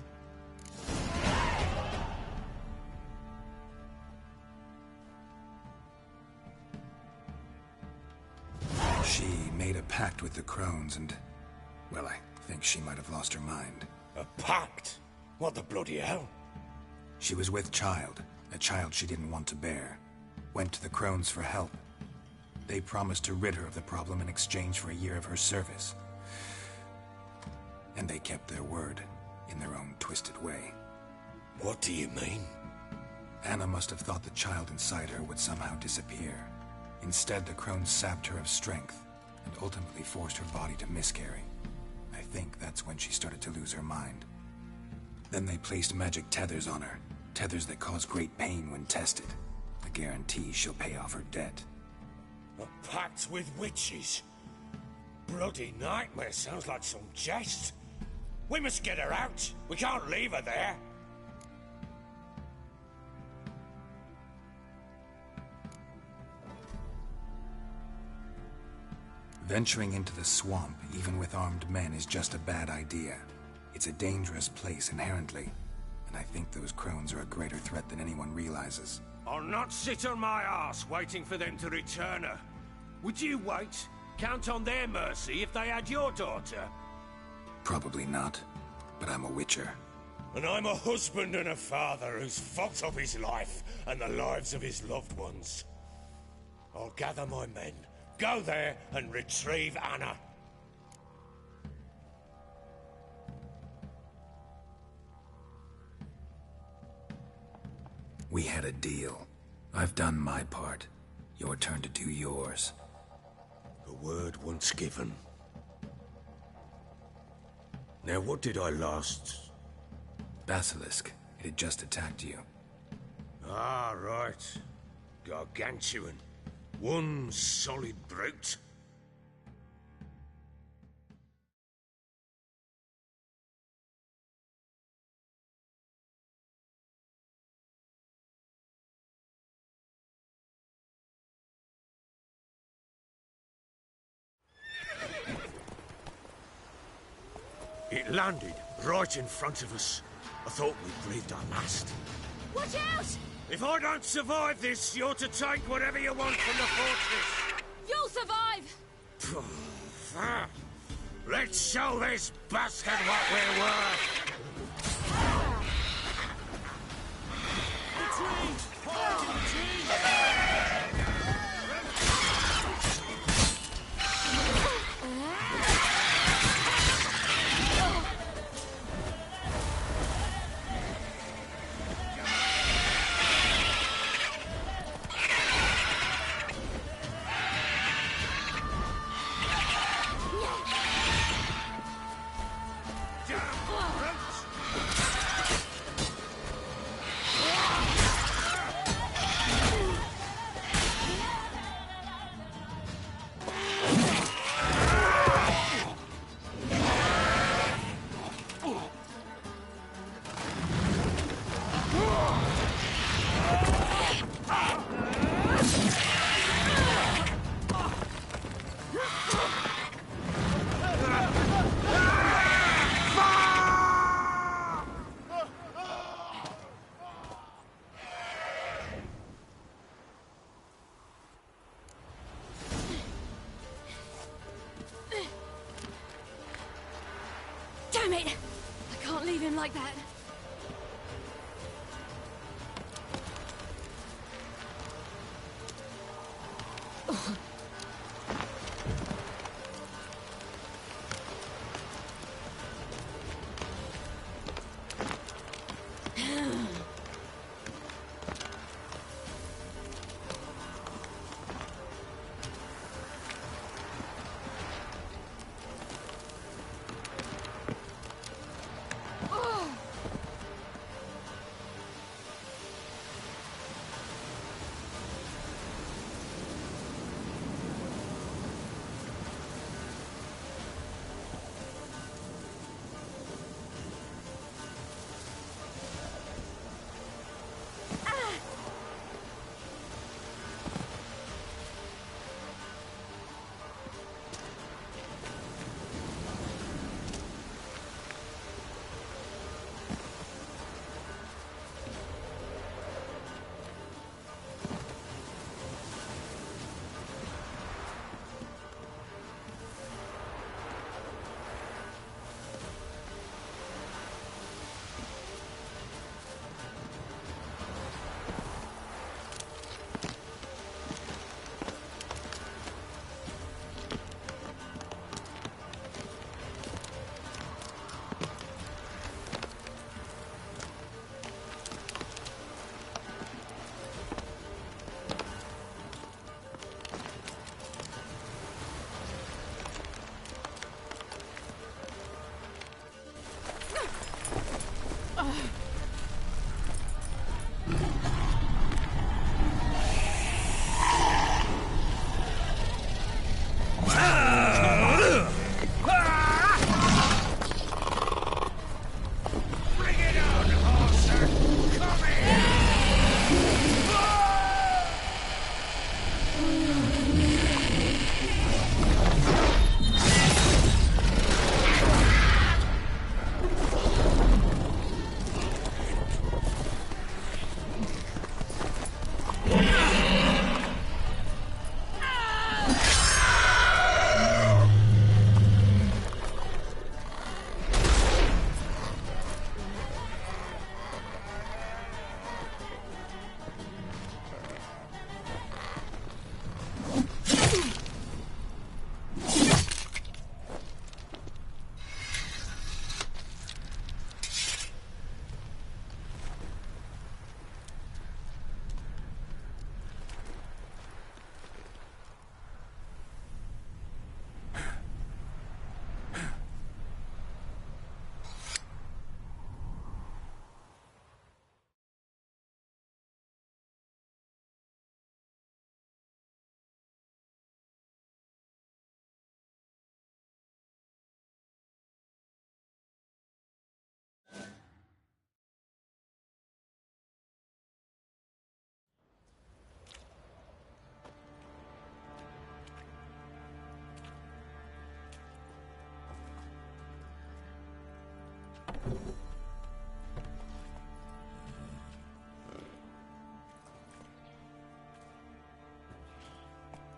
She made a pact with the crones and... well, I think she might have lost her mind. A pact? What the bloody hell? She was with child, a child she didn't want to bear. Went to the crones for help. They promised to rid her of the problem in exchange for a year of her service. And they kept their word, in their own twisted way. What do you mean? Anna must have thought the child inside her would somehow disappear. Instead, the crones sapped her of strength, and ultimately forced her body to miscarry. I think that's when she started to lose her mind. Then they placed magic tethers on her, tethers that cause great pain when tested. A guarantee she'll pay off her debt. A pact with witches? Bloody nightmare, sounds like some jest. We must get her out. We can't leave her there. Venturing into the swamp, even with armed men, is just a bad idea. It's a dangerous place inherently, and I think those crones are a greater threat than anyone realizes. I'll not sit on my arse waiting for them to return her. Would you wait? Count on their mercy if they had your daughter? Probably not, but I'm a witcher. And I'm a husband and a father who's fucked up his life and the lives of his loved ones. I'll gather my men, go there and retrieve Anna. We had a deal. I've done my part. Your turn to do yours. A word once given. Now what did I last... Basilisk. It had just attacked you. Ah, right. Gargantuan. One solid brute. It landed right in front of us. I thought we'd breathed our last. Watch out! If I don't survive this, you're to take whatever you want from the fortress. You'll survive! Let's show this bastard what we're worth! Damn it! I can't leave him like that.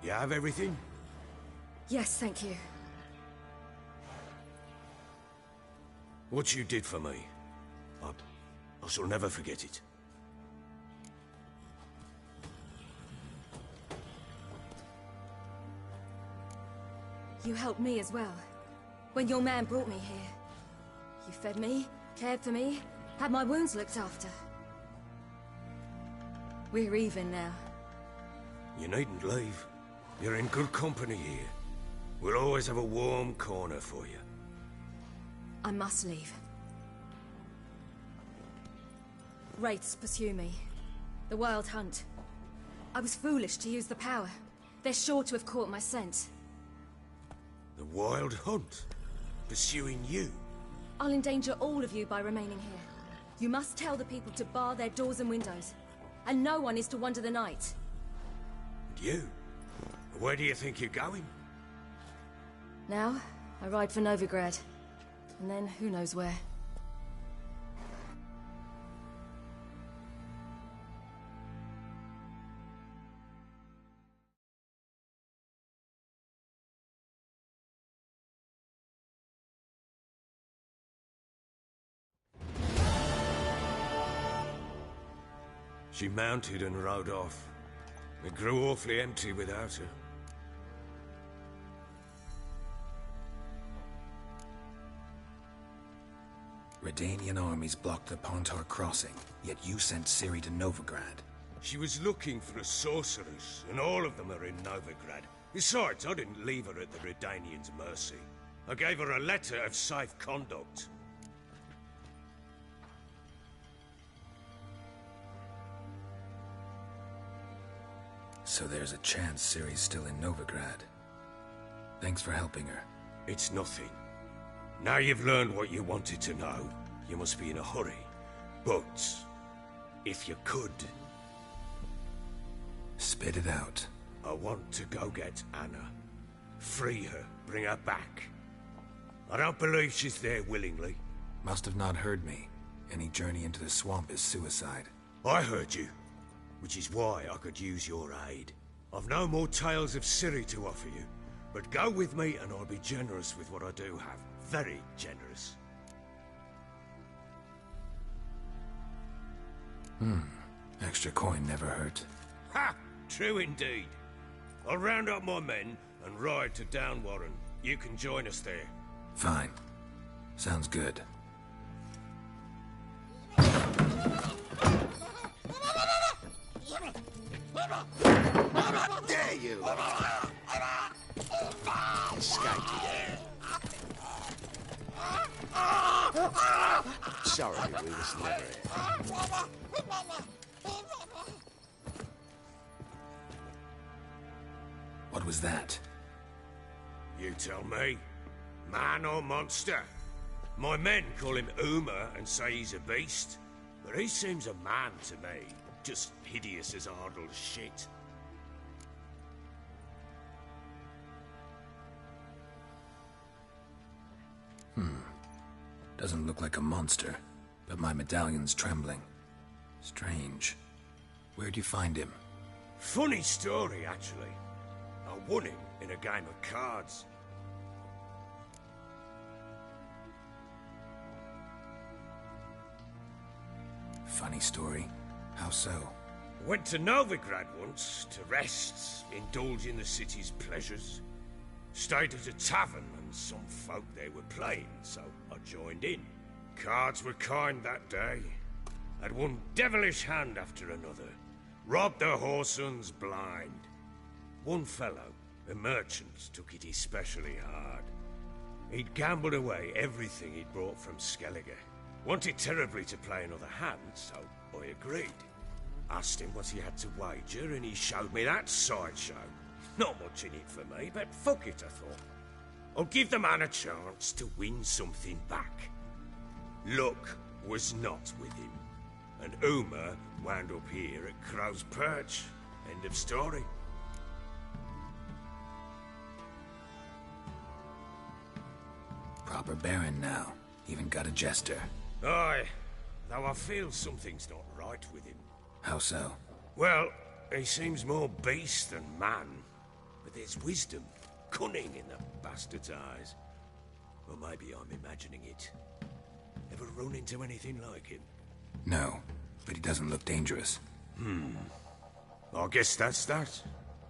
You have everything? Yes, thank you. What you did for me, I shall never forget it. You helped me as well. When your man brought me here. You fed me, cared for me, had my wounds looked after. We're even now. You needn't leave. You're in good company here. We'll always have a warm corner for you. I must leave. Wraiths pursue me. The Wild Hunt. I was foolish to use the power. They're sure to have caught my scent. The Wild Hunt? Pursuing you? I'll endanger all of you by remaining here. You must tell the people to bar their doors and windows. And no one is to wander the night. And you? Where do you think you're going? Now, I ride for Novigrad. And then, who knows where. She mounted and rode off. It grew awfully empty without her. Redanian armies blocked the Pontar crossing, yet you sent Ciri to Novigrad. She was looking for a sorceress, and all of them are in Novigrad. Besides, I didn't leave her at the Redanians' mercy. I gave her a letter of safe conduct. So there's a chance Ciri's still in Novigrad. Thanks for helping her. It's nothing. Now you've learned what you wanted to know, you must be in a hurry. But, if you could... Spit it out. I want to go get Anna. Free her, bring her back. I don't believe she's there willingly. Must have not heard me. Any journey into the swamp is suicide. I heard you, which is why I could use your aid. I've no more tales of Ciri to offer you, but go with me and I'll be generous with what I do have. Very generous. Extra coin never hurt. Ha! True indeed. I'll round up my men and ride to Downwarren. You can join us there. Fine. Sounds good. Dare you! Escaped again. Sorry, we was never here. What was that? You tell me. Man or monster? My men call him Uma and say he's a beast, but he seems a man to me. Just hideous as Ardle's shit. Doesn't look like a monster, but my medallion's trembling. Strange. Where'd you find him? Funny story, actually. I won him in a game of cards. Funny story? How so? Went to Novigrad once to rest, indulge in the city's pleasures. Stayed at a tavern and some folk there were playing, so I joined in. Cards were kind that day. Had one devilish hand after another. Robbed the whoresun's blind. One fellow, a merchant, took it especially hard. He'd gambled away everything he'd brought from Skellige. Wanted terribly to play another hand, so I agreed. Asked him what he had to wager, and he showed me that sideshow. Not much in it for me, but fuck it, I thought. I'll give the man a chance to win something back. Luck was not with him, and Uma wound up here at Crow's Perch. End of story. Proper baron now. Even got a jester. Aye, though I feel something's not right with him. How so? Well, he seems more beast than man. But there's wisdom, cunning in the bastard's eyes. Or maybe I'm imagining it. Ever run into anything like him? No, but he doesn't look dangerous. I guess that's that.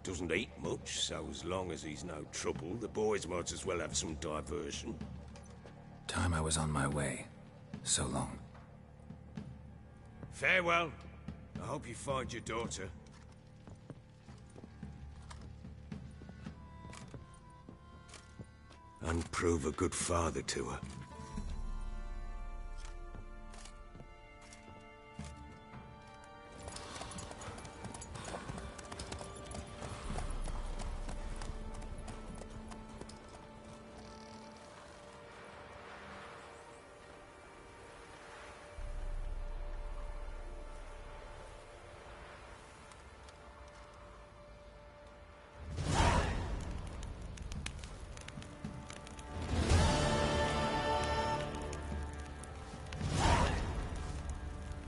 Doesn't eat much, so as long as he's no trouble, the boys might as well have some diversion. Time I was on my way. So long. Farewell. I hope you find your daughter. And prove a good father to her.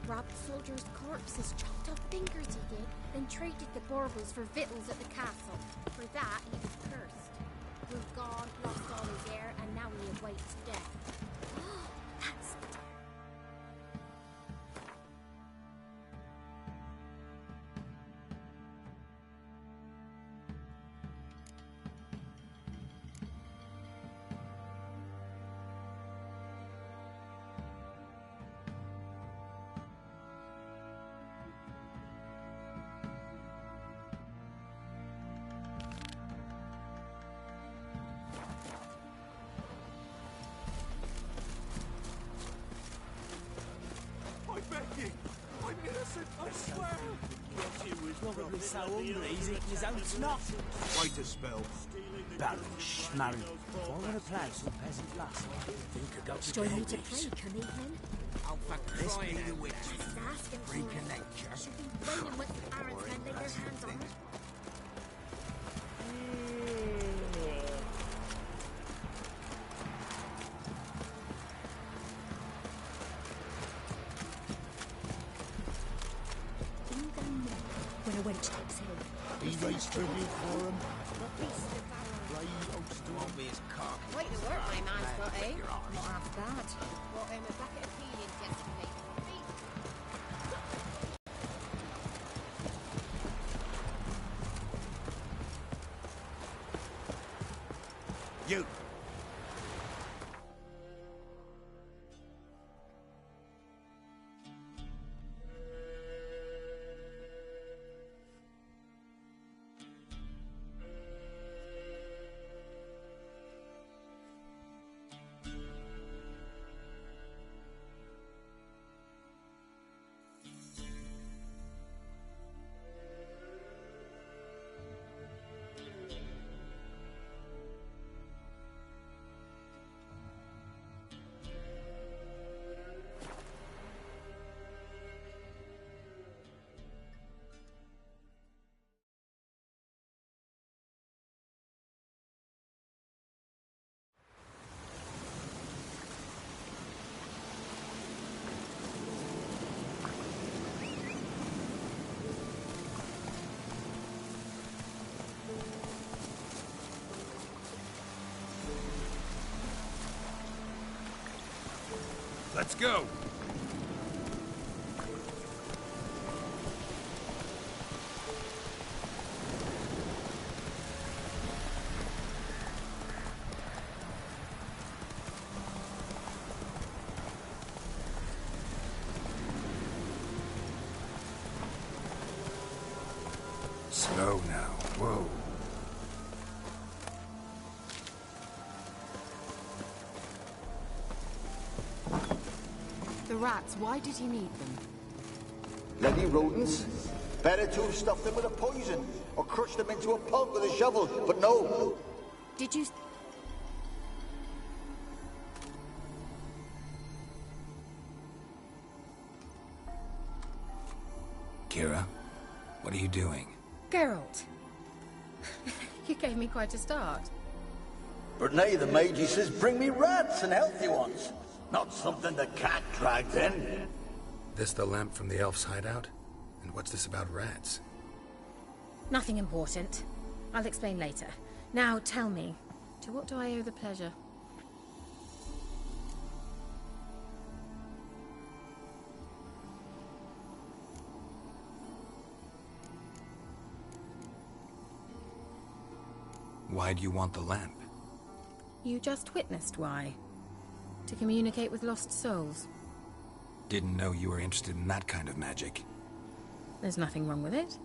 Robbed soldiers' corpses, chopped off fingers he did, then traded the baubles for victuals at the castle. For that, he was cursed. Grew gone, lost all his heir, and now he awaits death. That's... I'm innocent, I swear! He was probably so hungry he's eating his own snot. Wait a spell. Baron Schmarren. If I want to play some peasant lass, I think I got to Join me get to this. play, come in. Oh, for crying out loud. Just ask him for it. Reconnect Should be waiting with the parents when lay their hands on it. When a wench takes him. He raised tribute for him. What beast devourer? Won't be his cock. Wait to work my man's got, eh? Not half bad. Brought him a bucket of peelings yesterday. You. Let's go! Slow now. Whoa. The rats, why did he need them? Bloody rodents. Better to have stuffed them with a poison, or crushed them into a pulp with a shovel, but no. Did you... Kira, what are you doing? Geralt. You gave me quite a start. But nay, the mage, he says, bring me rats and healthy ones. Not something the cat dragged in. This the lamp from the elf's hideout? And what's this about rats? Nothing important. I'll explain later. Now tell me, to what do I owe the pleasure? Why do you want the lamp? You just witnessed why. To communicate with lost souls. Didn't know you were interested in that kind of magic. There's nothing wrong with it.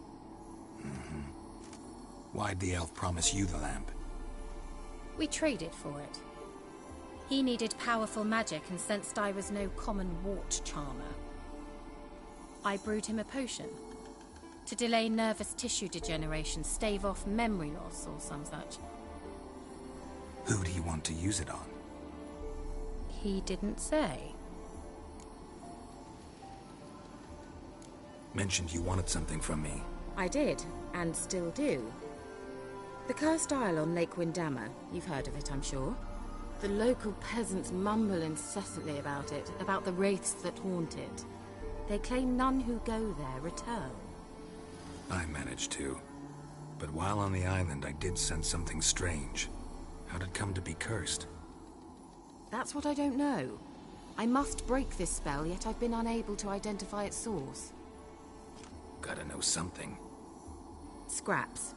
Why'd the elf promise you the lamp? We traded for it. He needed powerful magic and sensed I was no common wart charmer. I brewed him a potion. To delay nervous tissue degeneration, stave off memory loss or some such. Who do you want to use it on? He didn't say. Mentioned you wanted something from me. I did, and still do. The cursed isle on Lake Windammer. You've heard of it, I'm sure. The local peasants mumble incessantly about it, about the wraiths that haunt it. They claim none who go there return. I managed to. But while on the island, I did sense something strange. How'd it come to be cursed? That's what I don't know. I must break this spell, yet I've been unable to identify its source. Gotta know something. Scraps.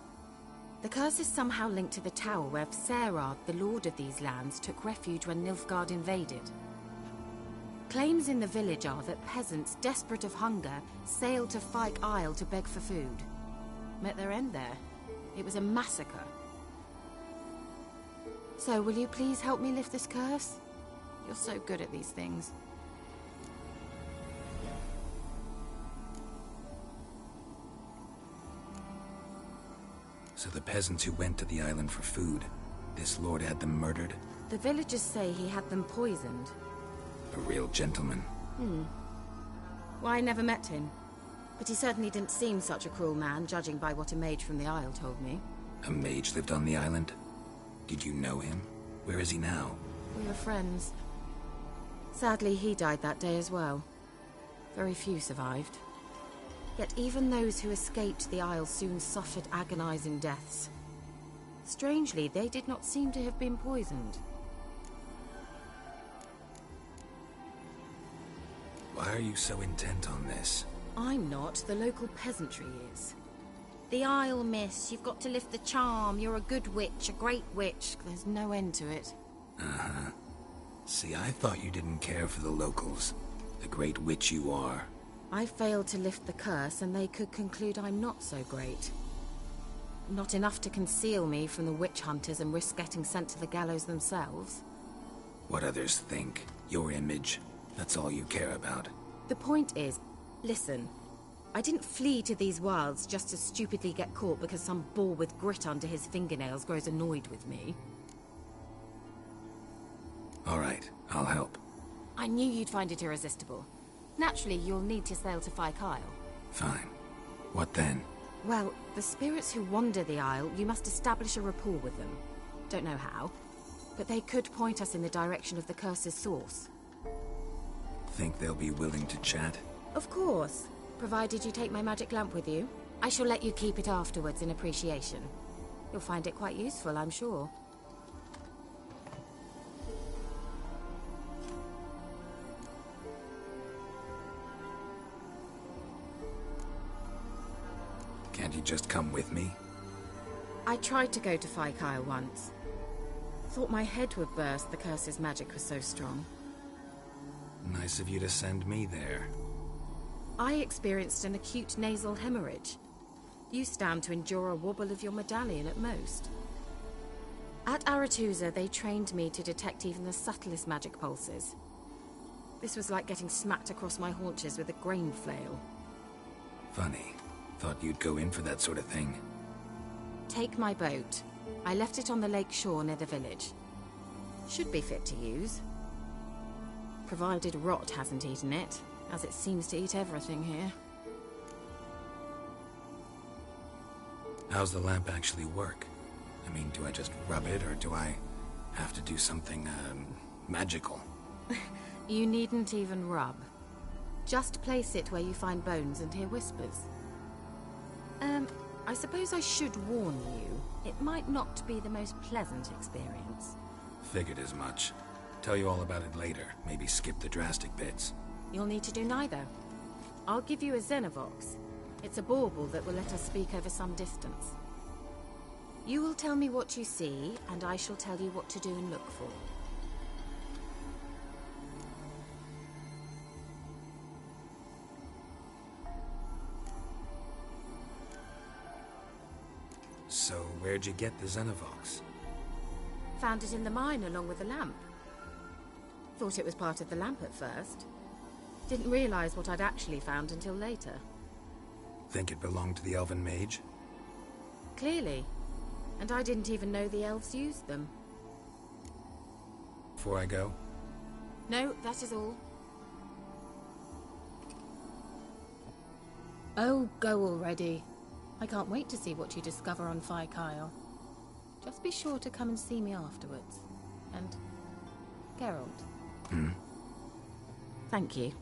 The curse is somehow linked to the tower where Serard, the lord of these lands, took refuge when Nilfgaard invaded. Claims in the village are that peasants, desperate of hunger, sailed to Fyke Isle to beg for food. Met their end there. It was a massacre. So, will you please help me lift this curse? You're so good at these things. So the peasants who went to the island for food, this lord had them murdered? The villagers say he had them poisoned. A real gentleman. Well, I never met him. But he certainly didn't seem such a cruel man, judging by what a mage from the Isle told me. A mage lived on the island? Did you know him? Where is he now? We were friends. Sadly, he died that day as well. Very few survived. Yet even those who escaped the Isle soon suffered agonizing deaths. Strangely, they did not seem to have been poisoned. Why are you so intent on this? I'm not. The local peasantry is. The Isle, miss. You've got to lift the charm. You're a good witch, a great witch. There's no end to it. Uh-huh. See, I thought you didn't care for the locals. The great witch you are. I failed to lift the curse, and they could conclude I'm not so great. Not enough to conceal me from the witch hunters and risk getting sent to the gallows themselves. What others think, your image, that's all you care about. The point is, listen, I didn't flee to these wilds just to stupidly get caught because some boar with grit under his fingernails grows annoyed with me. All right, I'll help. I knew you'd find it irresistible. Naturally, you'll need to sail to Fyke Isle. Fine. What then? Well, the spirits who wander the Isle, you must establish a rapport with them. Don't know how, but they could point us in the direction of the curse's source. Think they'll be willing to chat? Of course, provided you take my magic lamp with you. I shall let you keep it afterwards in appreciation. You'll find it quite useful, I'm sure. Can't you just come with me? I tried to go to Fyke Isle once. Thought my head would burst, the curse's magic was so strong. Nice of you to send me there. I experienced an acute nasal hemorrhage. You stand to endure a wobble of your medallion at most. At Aretusa, they trained me to detect even the subtlest magic pulses. This was like getting smacked across my haunches with a grain flail. Funny. Thought you'd go in for that sort of thing. Take my boat. I left it on the lake shore near the village. Should be fit to use. Provided rot hasn't eaten it, as it seems to eat everything here. How's the lamp actually work? I mean, do I just rub it, or do I have to do something, magical? You needn't even rub. Just place it where you find bones and hear whispers. I suppose I should warn you, it might not be the most pleasant experience. Figured as much. Tell you all about it later, maybe skip the drastic bits. You'll need to do neither. I'll give you a Xenovox. It's a bauble that will let us speak over some distance. You will tell me what you see, and I shall tell you what to do and look for. So, where'd you get the Xenovox? Found it in the mine along with the lamp. Thought it was part of the lamp at first. Didn't realize what I'd actually found until later. Think it belonged to the elven mage? Clearly. And I didn't even know the elves used them. Before I go? No, that is all. Oh, go already. I can't wait to see what you discover on Phi Kyle. Just be sure to come and see me afterwards. And Geralt. Hmm? Thank you.